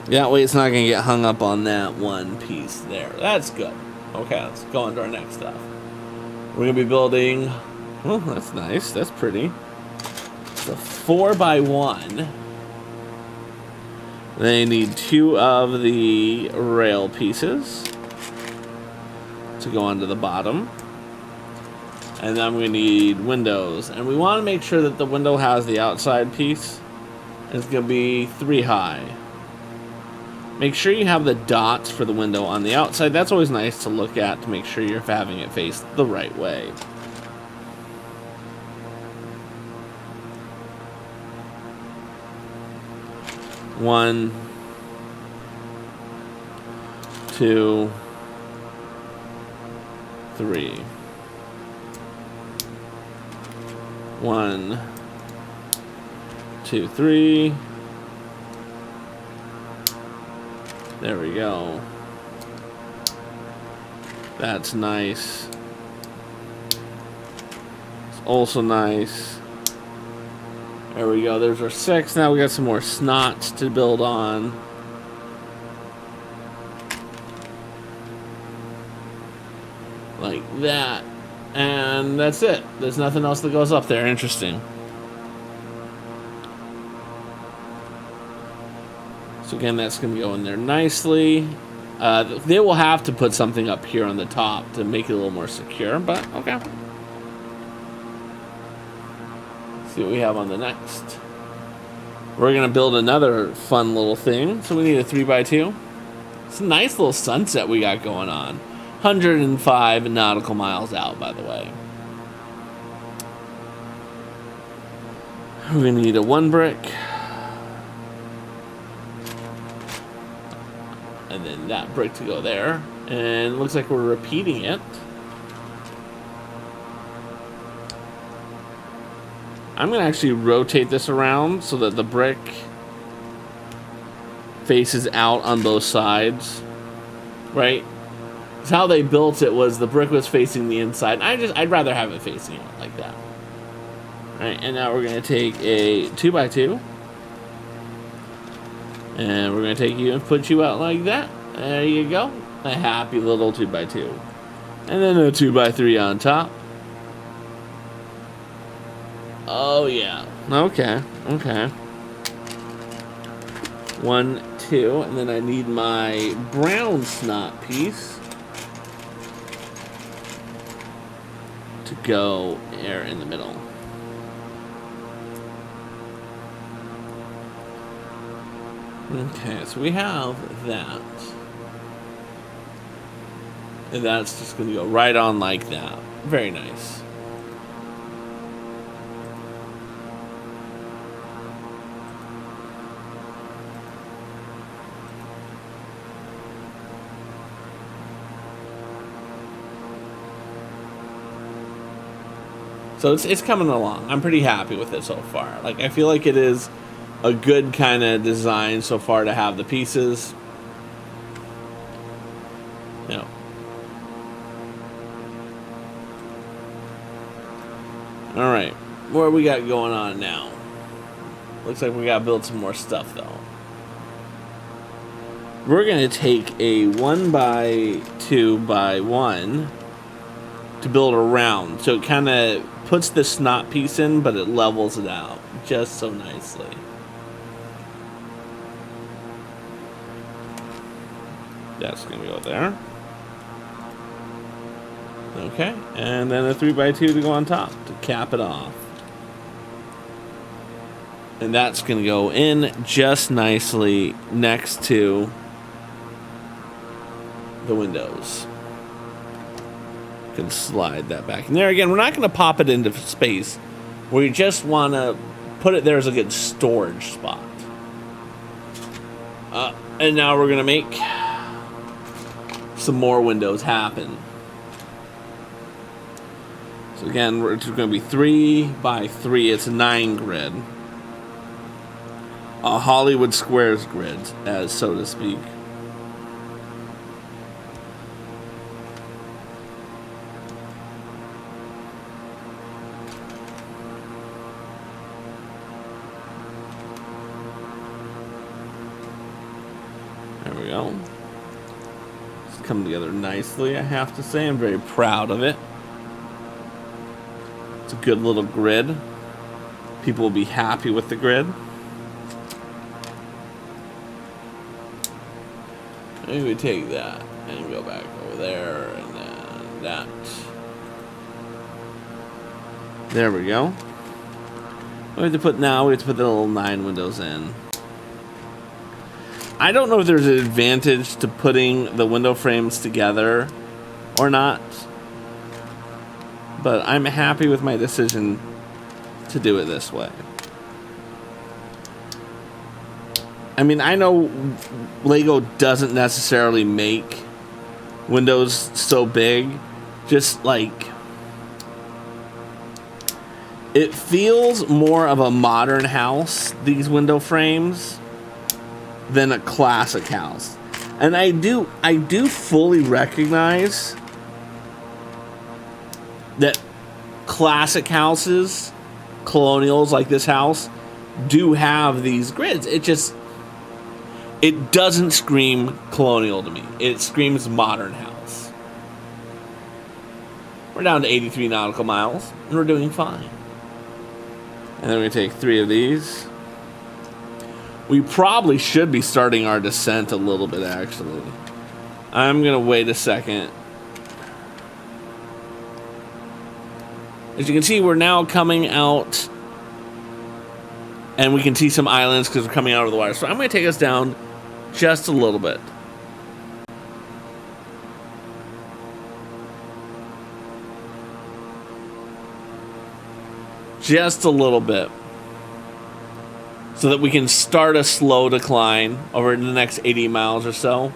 that way it's not going to get hung up on that one piece there. That's good. Okay, let's go on to our next stuff. We're going to be building... Oh, that's nice. That's pretty. It's a 4x1. They need 2 of the rail pieces to go onto the bottom. And then we need windows. And we want to make sure that the window has the outside piece. It's going to be 3 high. Make sure you have the dots for the window on the outside. That's always nice to look at to make sure you're having it face the right way. One, 2, 3. 1, 2, 3. There we go. That's nice. It's also nice. There we go. There's our 6. Now we got some more snots to build on. Like that. And that's it. There's nothing else that goes up there. Interesting. So again, that's going to go in there nicely. They will have to put something up here on the top to make it a little more secure, but okay. Let's see what we have on the next. We're going to build another fun little thing. So we need a 3x2. It's a nice little sunset we got going on. 105 nautical miles out, by the way. We're going to need a 1 brick. And then that brick to go there. And it looks like we're repeating it. I'm going to actually rotate this around so that the brick faces out on both sides. Right? Because how they built it was the brick was facing the inside. I'd rather have it facing out like that. Alright, and now we're going to take a 2x2. And we're going to take you and put you out like that. There you go. A happy little 2x2. And then a 2x3 on top. Oh, yeah. Okay. Okay. 1, 2. And then I need my brown snot piece to go there in the middle. Okay, so we have that. And that's just going to go right on like that. Very nice. So it's coming along. I'm pretty happy with it so far. Like, I feel like it is a good kind of design so far to have the pieces. You know. All right, what we got going on now? Looks like we got to build some more stuff though. We're gonna take a 1x2x1 to build around, so it kind of puts the snot piece in, but it levels it out just so nicely. That's gonna go there. Okay, and then a 3x2 to go on top to cap it off. And that's gonna go in just nicely next to the windows. Can slide that back in there. Again, we're not gonna pop it into space. We just wanna put it there as a good storage spot. And now we're gonna make some more windows happen. So again, it's going to be 3x3. It's a 9 grid. A Hollywood Squares grid, as so to speak. There we go. It's come together nicely, I have to say. I'm very proud of it. It's a good little grid. People will be happy with the grid. Maybe we take that and go back over there and then that. There we go. We have to put the little 9 windows in. I don't know if there's an advantage to putting the window frames together or not. But I'm happy with my decision to do it this way. I mean, I know Lego doesn't necessarily make windows so big. Just like, it feels more of a modern house, these window frames, than a classic house. And I do fully recognize that classic houses, colonials like this house, do have these grids. It doesn't scream colonial to me. It screams modern house. We're down to 83 nautical miles, and we're doing fine. And then we're going to take 3 of these. We probably should be starting our descent a little bit, actually. I'm going to wait a second. As you can see, we're now coming out, and we can see some islands because we're coming out of the water. So I'm going to take us down just a little bit. Just a little bit. So that we can start a slow decline over the next 80 miles or so.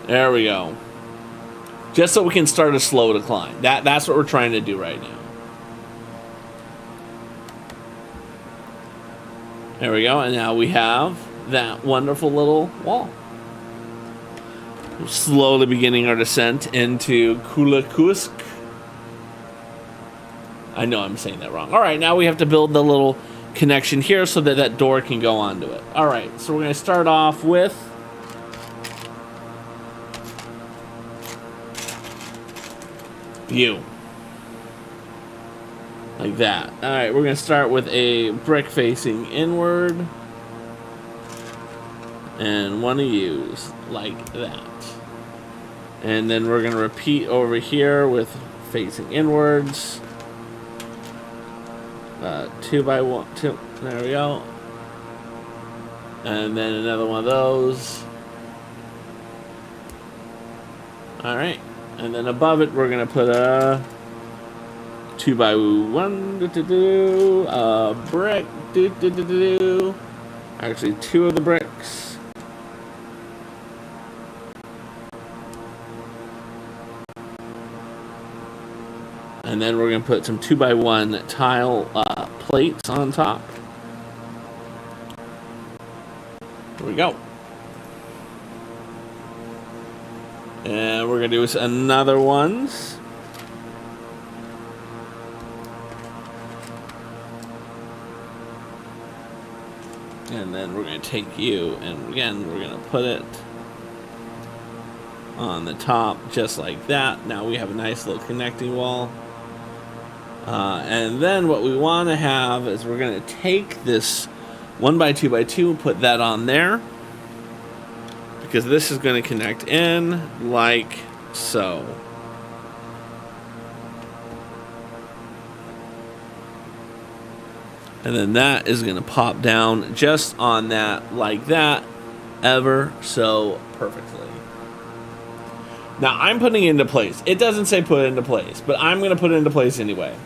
There we go. Just so we can start a slow decline. That's what we're trying to do right now. There we go. And now we have that wonderful little wall. We're slowly beginning our descent into Kulusuk. I know I'm saying that wrong. All right, now we have to build the little connection here so that that door can go onto it. All right, so we're going to start off with you. Like that. All right, we're going to start with a brick facing inward. And one of yous, like that. And then we're going to repeat over here with facing inwards. 2 by 1, 2. There we go. And then another one of those. All right. And then above it, we're going to put a 2 by 1, a brick, actually 2 of the bricks. And then we're going to put some 2 by 1 tile plates on top. Here we go. And we're going to do another ones. And then we're going to take you, and again, we're going to put it on the top just like that. Now we have a nice little connecting wall. And then what we want to have is we're going to take this 1 by 2 by 2 and put that on there. Because this is going to connect in like so. And then that is going to pop down just on that like that ever so perfectly. Now I'm putting it into place. It doesn't say put it into place, but I'm going to put it into place anyway.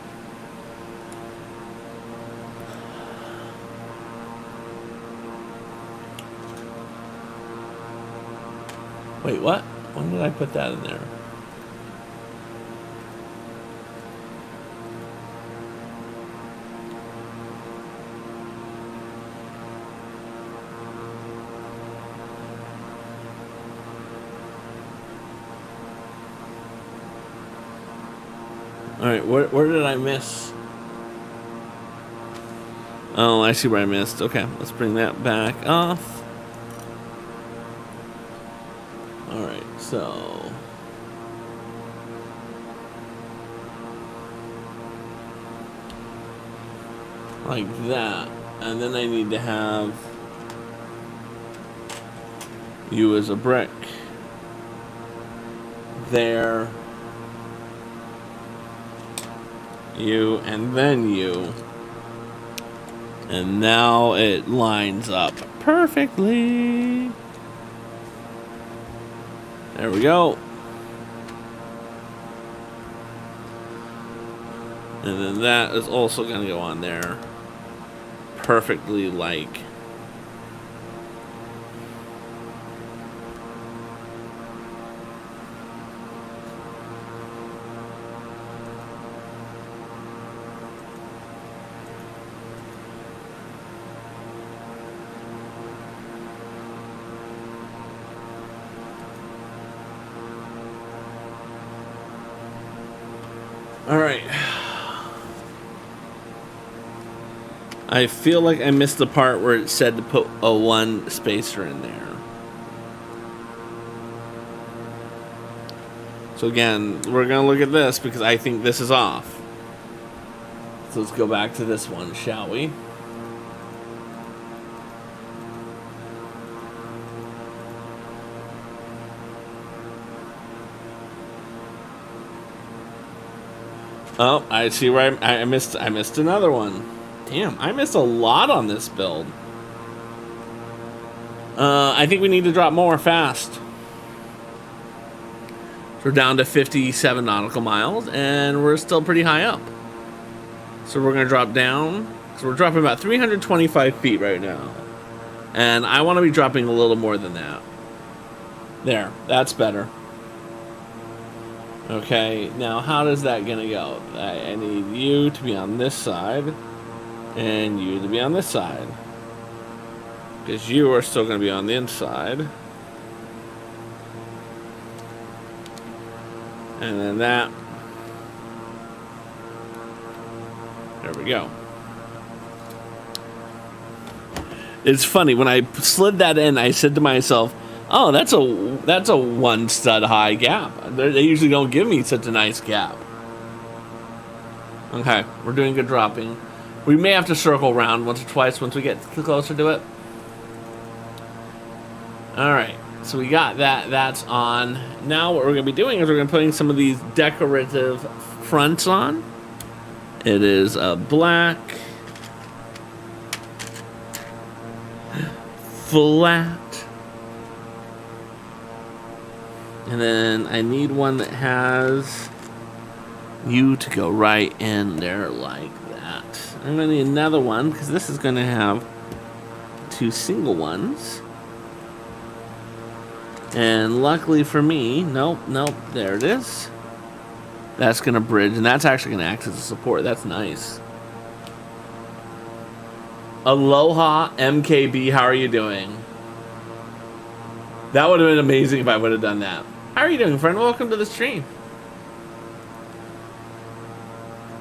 Wait, what? When did I put that in there? Alright, where did I miss? Oh, I see where I missed. Okay, let's bring that back off. Alright, so like that. And then I need to have you as a brick there. You, and then you. And now it lines up perfectly. There we go. And then that is also going to go on there perfectly like. All right. I feel like I missed the part where it said to put a 1 spacer in there. So again, we're going to look at this because I think this is off. So let's go back to this one, shall we? Oh, I see where I missed another one. Damn, I missed a lot on this build. I think we need to drop more fast. We're down to 57 nautical miles, and we're still pretty high up. So we're going to drop down. So we're dropping about 325 feet right now. And I want to be dropping a little more than that. There, that's better. Okay, now how is that going to go? I need you to be on this side, and you to be on this side. Because you are still going to be on the inside. And then that. There we go. It's funny, when I slid that in, I said to myself, oh, that's a 1 stud high gap. They usually don't give me such a nice gap. Okay, we're doing good dropping. We may have to circle around once or twice once we get closer to it. Alright, so we got that. That's on. Now what we're going to be doing is we're going to be putting some of these decorative fronts on. It is a black, flat, and then I need one that has you to go right in there like that. I'm going to need another one because this is going to have 2 single ones. And luckily for me, nope, there it is. That's going to bridge, and that's actually going to act as a support. That's nice. Aloha MKB, how are you doing? That would have been amazing if I would have done that. How are you doing, friend? Welcome to the stream.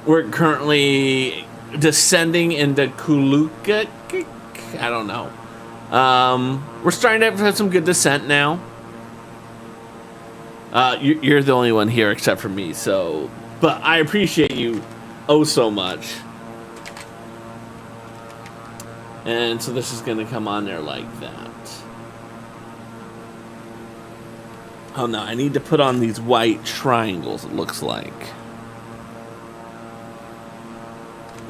We're currently descending into Kulusuk. I don't know. We're starting to have some good descent now. You're the only one here except for me, so... But I appreciate you oh so much. And so this is going to come on there like that. Oh no, I need to put on these white triangles, it looks like.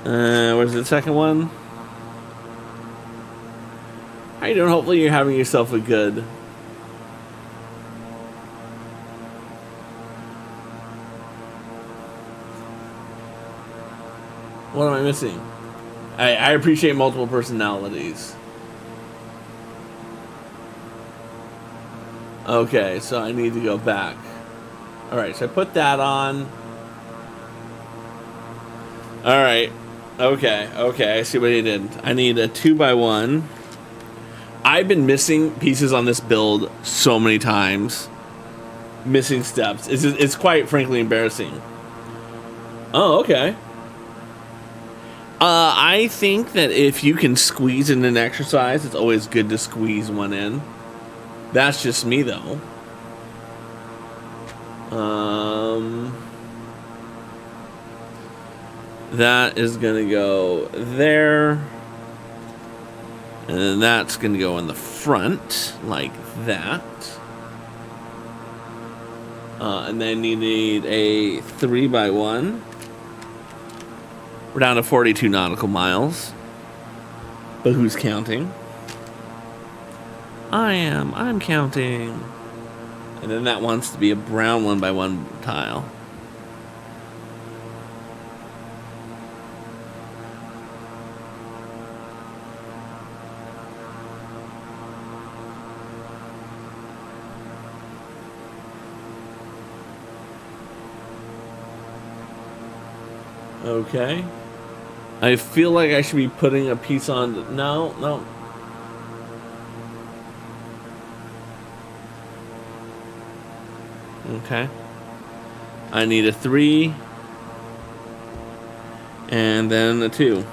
Where's the second one? How you doing? Hopefully you're having yourself a good... What am I missing? I appreciate multiple personalities. Okay, so I need to go back. Alright, so I put that on. Alright. Okay, I see what he did. I need a 2x1. I've been missing pieces on this build so many times. Missing steps. It's quite frankly embarrassing. Oh, okay. I think that if you can squeeze in an exercise, it's always good to squeeze one in. That's just me, though. That is going to go there. And then that's going to go in the front, like that. And then you need a 3x1. We're down to 42 nautical miles. But who's counting? I am. I'm counting. And then that wants to be a brown 1x1 tile. Okay. I feel like I should be putting a piece on... No. Okay. I need a 3 And then a 2.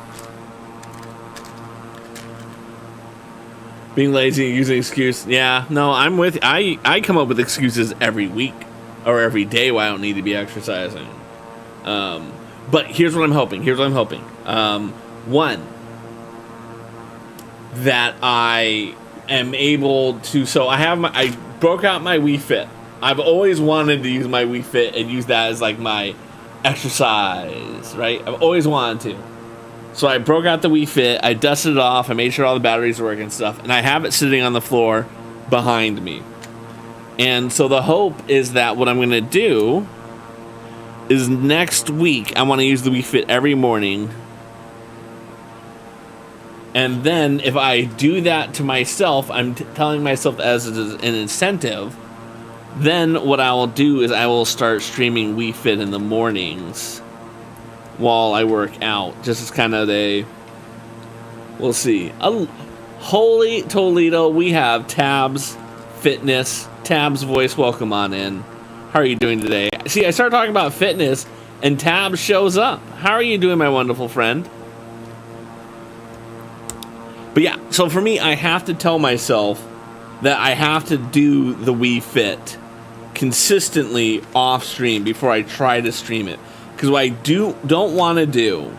Being lazy and using excuse. Yeah, no, I'm with you. I come up with excuses every week or every day why I don't need to be exercising. But here's what I'm hoping. One, that I am able to. So I broke out my Wii Fit. I've always wanted to use my Wii Fit and use that as like my exercise, right? I've always wanted to. So I broke out the Wii Fit, I dusted it off, I made sure all the batteries work and stuff, and I have it sitting on the floor behind me. And so the hope is that what I'm going to do is next week I want to use the Wii Fit every morning. And then if I do that to myself, I'm telling myself as an incentive, then what I will do is I will start streaming Wii Fit in the mornings while I work out, just as kind of we'll see. Holy Toledo, we have Tabs Fitness, Tabs Voice, welcome on in. How are you doing today? See, I started talking about fitness, and Tabs shows up. How are you doing, my wonderful friend? But yeah, so for me, I have to tell myself that I have to do the Wii Fit consistently off stream before I try to stream it. Because what I don't want to do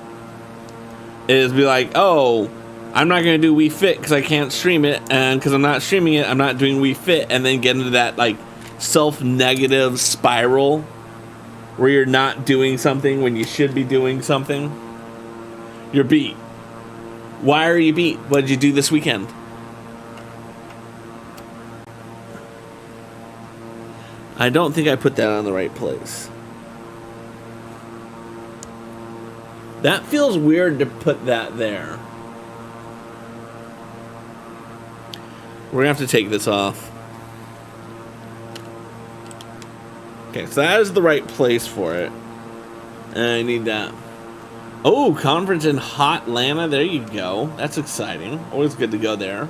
is be like, oh, I'm not going to do Wii Fit because I can't stream it, and because I'm not streaming it, I'm not doing Wii Fit, and then get into that like self-negative spiral where you're not doing something when you should be doing something. You're beat. Why are you beat? What did you do this weekend? I don't think I put that on the right place. That feels weird to put that there. We're going to have to take this off. Okay, so that is the right place for it. And I need that. Oh, conference in Hot Atlanta. There you go. That's exciting. Always good to go there.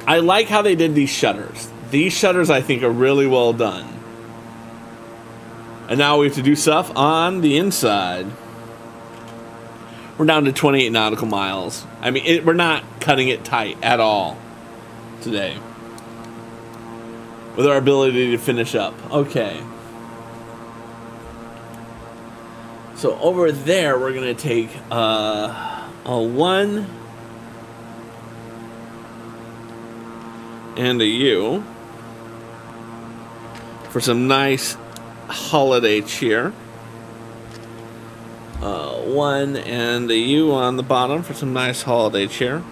I like how they did these shutters. These shutters, I think, are really well done. And now we have to do stuff on the inside. We're down to 28 nautical miles. I mean, we're not cutting it tight at all today. With our ability to finish up. Okay. So over there, we're going to take a 1 and a U for some nice holiday cheer. 1 and a U on the bottom for some nice holiday cheer.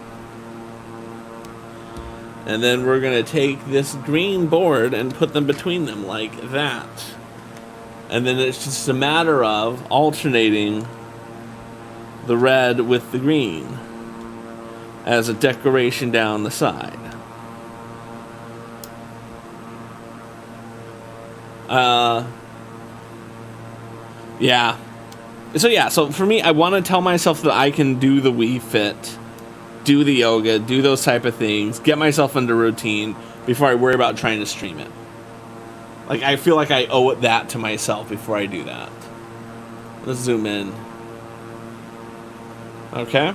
And then we're going to take this green board and put them between them like that. And then it's just a matter of alternating the red with the green as a decoration down the side. Yeah. So for me, I want to tell myself that I can do the Wii Fit, do the yoga, do those type of things, get myself into routine before I worry about trying to stream it. Like, I feel like I owe that to myself before I do that. Let's zoom in. Okay.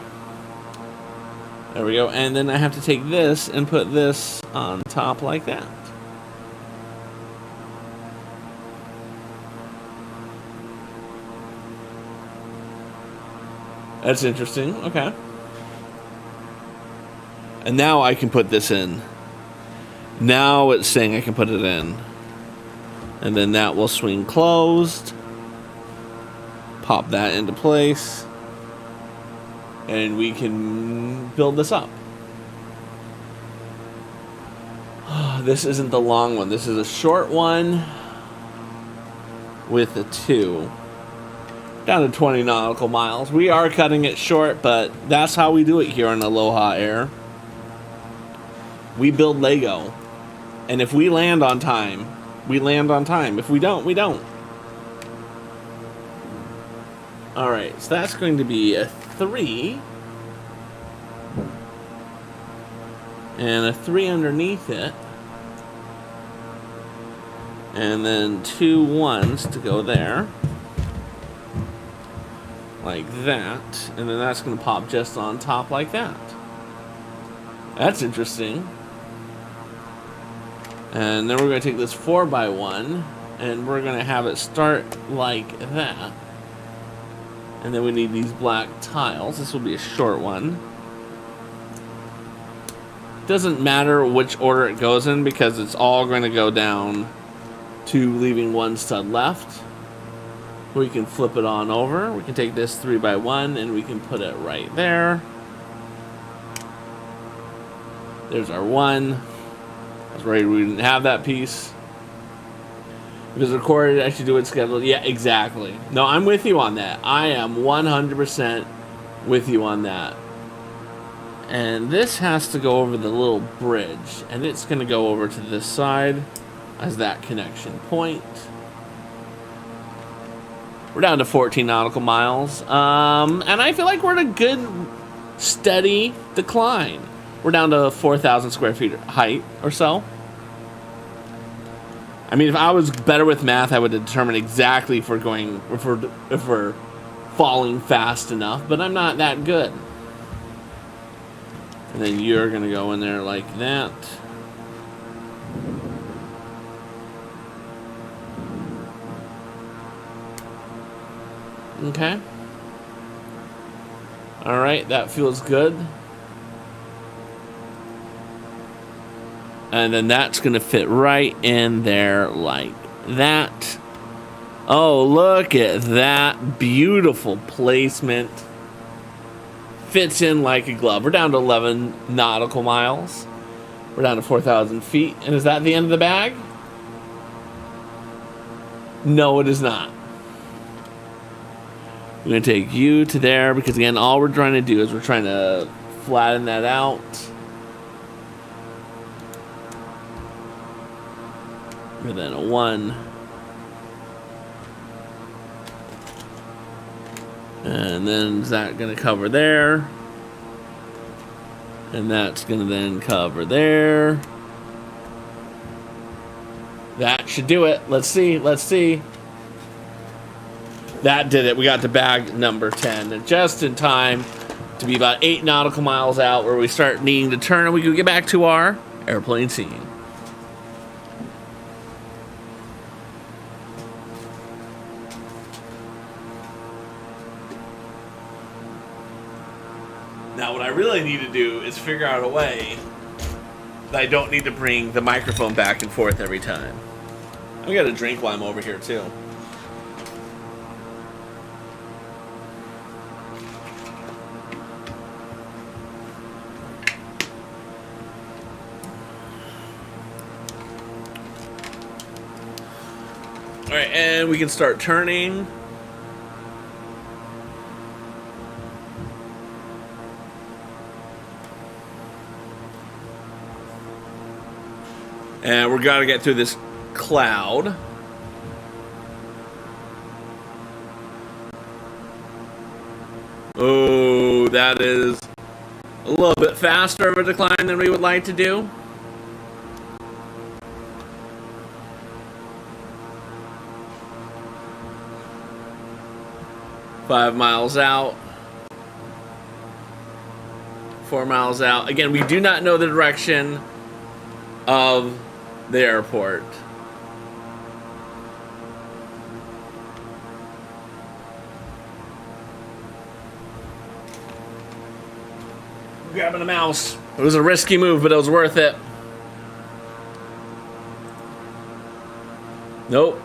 There we go. And then I have to take this and put this on top like that. That's interesting. Okay. And now I can put this in. Now it's saying I can put it in. And then that will swing closed. Pop that into place. And we can build this up. This isn't the long one. This is a short one with a 2. Down to 20 nautical miles. We are cutting it short, but that's how we do it here in Aloha Air. We build Lego. And if we land on time, we land on time. If we don't, we don't. Alright, so that's going to be a 3. And a 3 underneath it. And then 2 1s to go there. like that, and then that's going to pop just on top like that. That's interesting. And then we're going to take this 4x1 and we're going to have it start like that. And then we need these black tiles. This will be a short one. Doesn't matter which order it goes in because it's all going to go down to leaving one stud left. We can flip it on over. We can take this 3x1 and we can put it right there. There's our one. I was worried we didn't have that piece. If it's recorded, I should do it scheduled. Yeah, exactly. No, I'm with you on that. I am 100% with you on that. And this has to go over the little bridge. And it's going to go over to this side as that connection point. We're down to 14 nautical miles. And I feel like we're in a good, steady decline. We're down to 4,000 square feet height or so. I mean, if I was better with math, I would determine exactly if we're falling fast enough, but I'm not that good. And then you're gonna go in there like that. Okay. All right, that feels good. And then that's going to fit right in there like that. Oh, look at that. Beautiful placement. Fits in like a glove. We're down to 11 nautical miles. We're down to 4,000 feet. And is that the end of the bag? No, it is not. We're going to take you to there because, again, all we're trying to do is we're trying to flatten that out. And then a 1. And then is that going to cover there? And that's going to then cover there. That should do it. Let's see. Let's see. That did it. We got to bag number 10. And just in time to be about 8 nautical miles out where we start needing to turn and we can get back to our airplane scene. Now, what I really need to do is figure out a way that I don't need to bring the microphone back and forth every time. I got a drink while I'm over here, too. All right, and we can start turning. And we're going to get through this cloud. Oh, that is a little bit faster of a decline than we would like to do. Five miles out. 4 miles out. Again, we do not know the direction of the airport. Grabbing a mouse. It was a risky move, but it was worth it. Nope.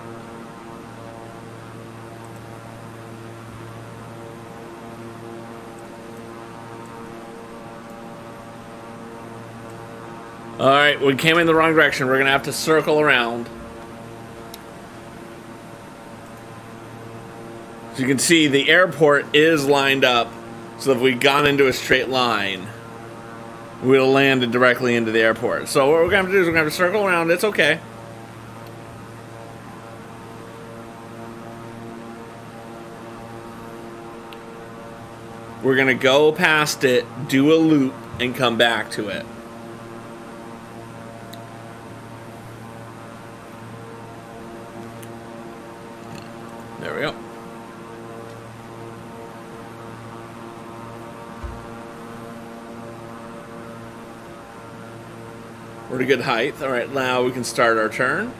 Alright, we came in the wrong direction. We're going to have to circle around. As you can see, the airport is lined up. So if we'd gone into a straight line, we would have landed directly into the airport. So what we're going to have to do is we're going to have to circle around. It's okay. We're going to go past it, do a loop, and come back to it. There we go. We're at a good height. All right, now we can start our turn.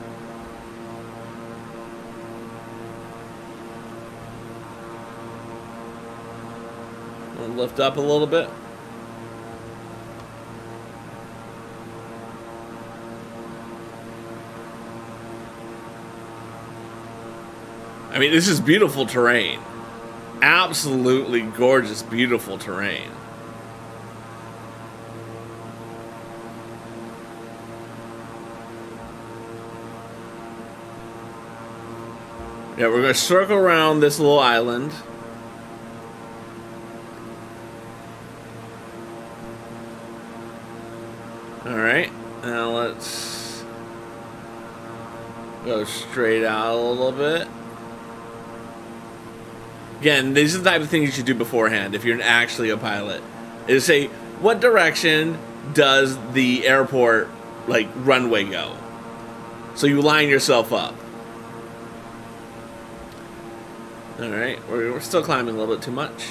We'll lift up a little bit. I mean, this is beautiful terrain. Absolutely gorgeous, beautiful terrain. Yeah, we're going to circle around this little island. Alright, now let's go straight out a little bit. Again, these are the type of things you should do beforehand if you're actually a pilot. Is say, what direction does the airport, like, runway go? So you line yourself up. Alright, we're still climbing a little bit too much.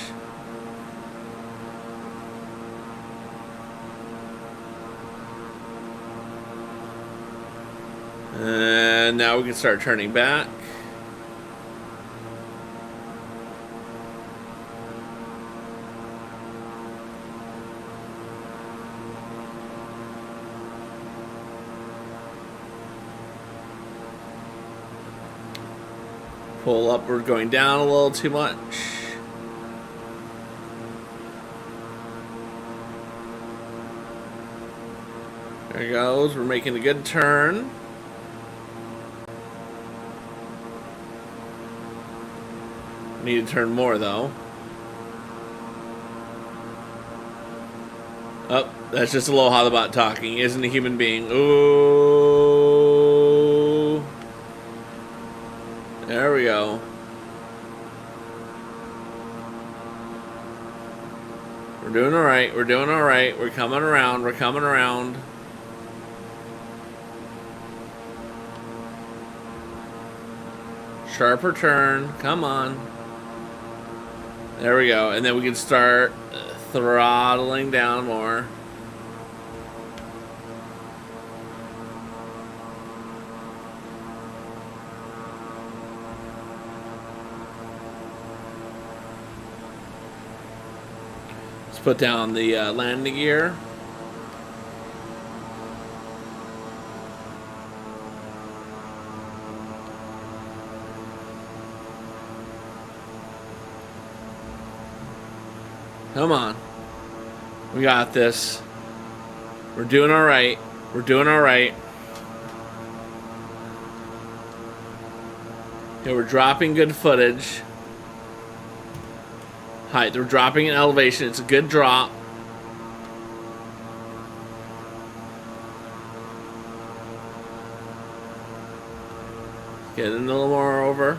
And now we can start turning back. Pull up, we're going down a little too much. There it goes, we're making a good turn. Need to turn more though. Oh, that's just a little Holobot talking, isn't a human being. Ooh. There we go. We're doing alright, we're doing alright. We're coming around, we're coming around. Sharper turn, come on. There we go, and then we can start throttling down more. Let's put down the landing gear. Come on. We got this. We're doing alright. We're doing alright. Okay, we're dropping good footage. Height. We're dropping in elevation. It's a good drop. Getting a little more over.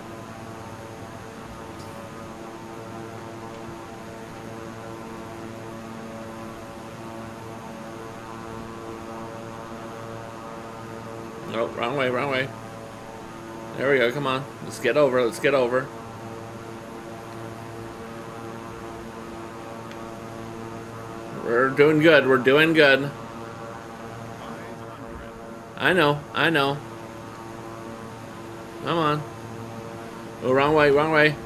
Oh, wrong way, wrong way. There we go, come on. Let's get over, let's get over. We're doing good, we're doing good. I know, I know. Come on. Oh, wrong way, wrong way.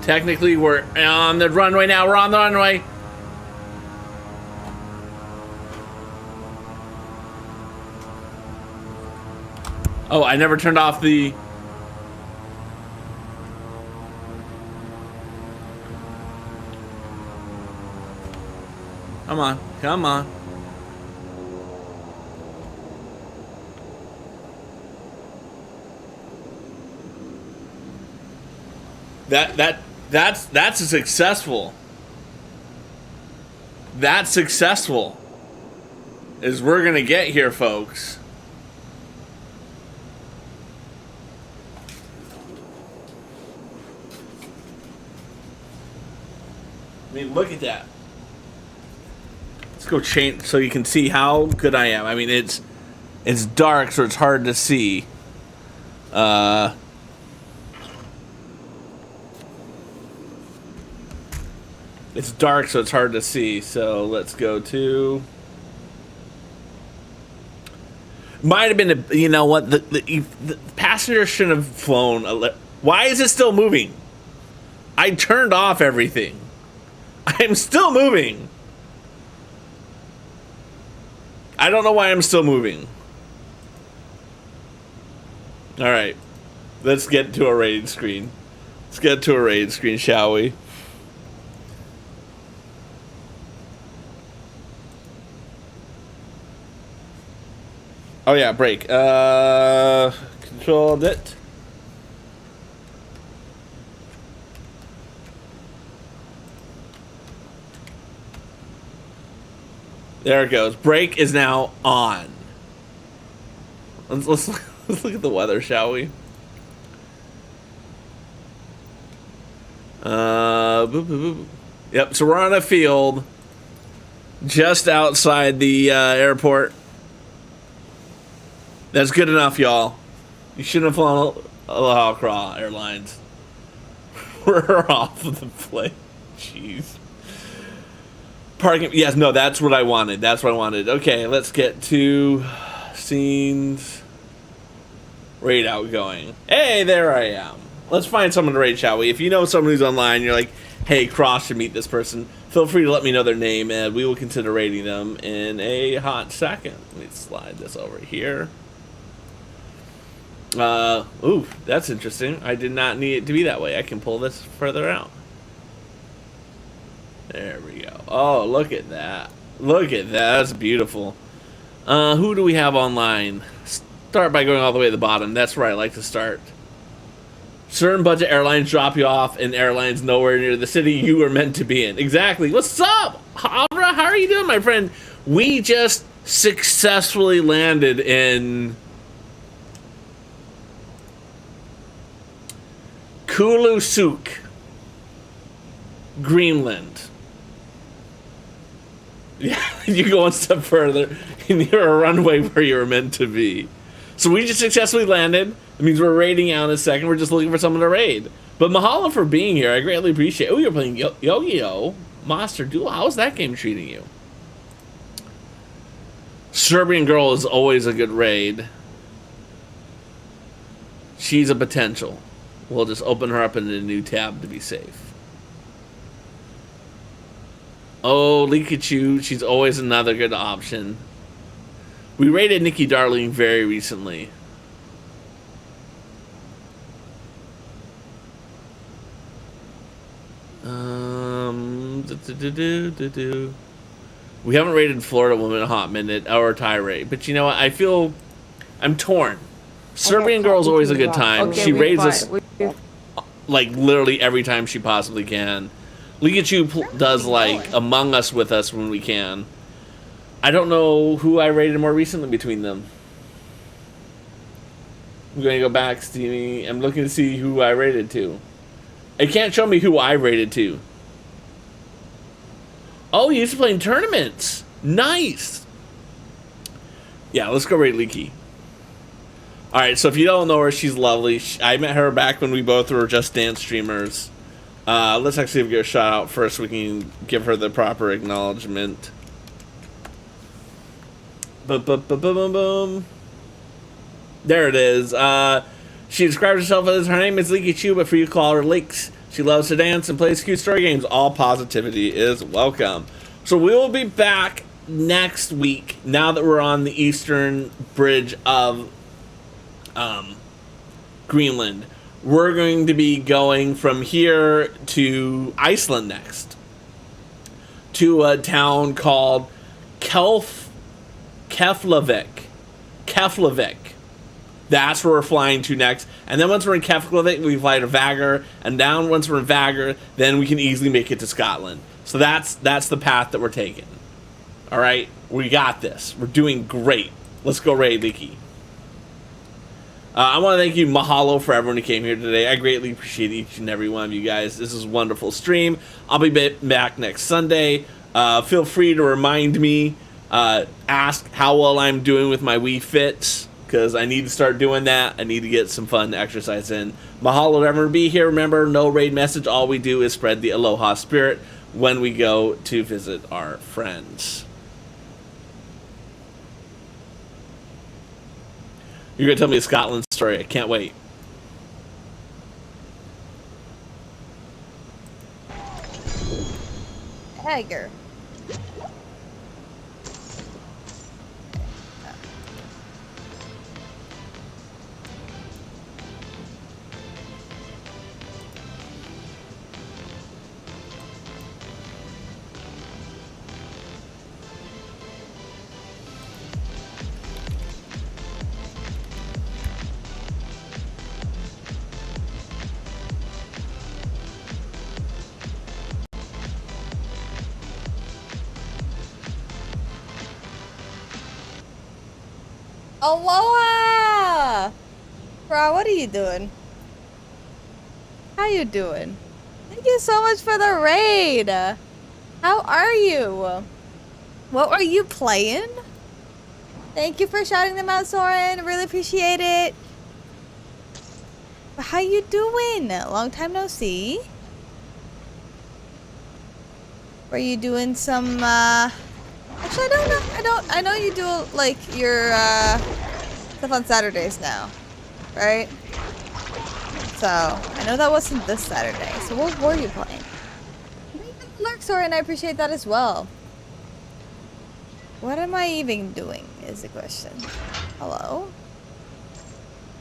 Technically, we're on the runway now. We're on the runway. Oh, I never turned off the... Come on. Come on. That's a successful. That's successful. Is we're gonna get here, folks. I mean, look at that. Let's go change so you can see how good I am. I mean, it's dark, so it's hard to see. It's dark, so it's hard to see. So let's go to. Might have been a. You know what? The passenger shouldn't have flown. Why is it still moving? I turned off everything. I'm still moving. I don't know why I'm still moving. All right, let's get to a raid screen. Let's get to a raid screen, shall we? Oh yeah, break. Controlled it. There it goes. Break is now on. Let's look at the weather, shall we? Boop, boop, boop. Yep. So we're on a field just outside the airport. That's good enough, y'all. You shouldn't have flown Aloha Craw Airlines. We're off of the plane. Jeez. Parking. Yes, no, that's what I wanted. That's what I wanted. Okay, let's get to scenes. Raid outgoing. Hey, there I am. Let's find someone to raid, shall we? If you know someone who's online, you're like, hey, Cross should meet this person. Feel free to let me know their name, and we will consider raiding them in a hot second. Let me slide this over here. Ooh, that's interesting. I did not need it to be that way. I can pull this further out. There we go. Oh, look at that. Look at that. That's beautiful. Who do we have online? Start by going all the way to the bottom. That's where I like to start. Certain budget airlines drop you off in airlines nowhere near the city you were meant to be in. Exactly. What's up, Havra? How are you doing, my friend? We just successfully landed in Kulusuk, Greenland. Yeah, you go one step further, and you're a runway where you were meant to be. So we just successfully landed. It means we're raiding out in a second. We're just looking for someone to raid. But mahalo for being here. I greatly appreciate it. Oh, you're playing Yu-Gi-Oh! Monster Duel. How's that game treating you? Serbian Girl is always a good raid. She's a potential. We'll just open her up in a new tab to be safe. Oh, Likachu. She's always another good option. We raided Nikki Darling very recently. We haven't raided Florida Woman in a hot minute, or Tirade. But you know what? I feel I'm torn. Serbian Girl is always a good time. Okay, she raids us like literally every time she possibly can. Likachu does like Among Us with us when we can. I don't know who I rated more recently between them. I'm going to go back, Steamy. I'm looking to see who I rated to. It can't show me who I rated to. Oh, you used to play in tournaments. Nice. Yeah, let's go raid Leaky. Alright, so if you don't know her, she's lovely. I met her back when we both were Just Dance streamers. Let's actually give her a shout out first so we can give her the proper acknowledgement. Boom. There it is. She describes herself as her name is Leaky Chew, but for you call her Leaks. She loves to dance and plays cute story games. All positivity is welcome. So we will be back next week now that we're on the eastern bridge of Greenland. We're going to be going from here to Iceland next, to a town called Keflavik. That's where we're flying to next. And then once we're in Keflavik, we fly to Vagr. And down once we're in Vagr, then we can easily make it to Scotland. So that's the path that we're taking. All right? We got this. We're doing great. Let's go raid Leaky. I want to thank you, mahalo, for everyone who came here today. I greatly appreciate each and every one of you guys. This is a wonderful stream. I'll be back next Sunday. Feel free to remind me, ask how well I'm doing with my Wii Fits, because I need to start doing that. I need to get some fun exercise in. Mahalo to everyone to be here. Remember, no raid message. All we do is spread the aloha spirit. when we go to visit our friends. You're going to tell me a Scotland story. I can't wait. Tiger. Aloha! Bro, what are you doing? How you doing? Thank you so much for the raid! How are you? What were you playing? Thank you for shouting them out, Soren. Really appreciate it. How you doing? Long time no see. Were you doing some, actually, I don't know. I know you do, like, your, stuff on Saturdays now, right? So, I know that wasn't this Saturday. So, what were you playing? Lurk, Soren, and I appreciate that as well. What am I even doing, is the question. Hello?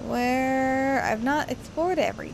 Where... I've not explored everything.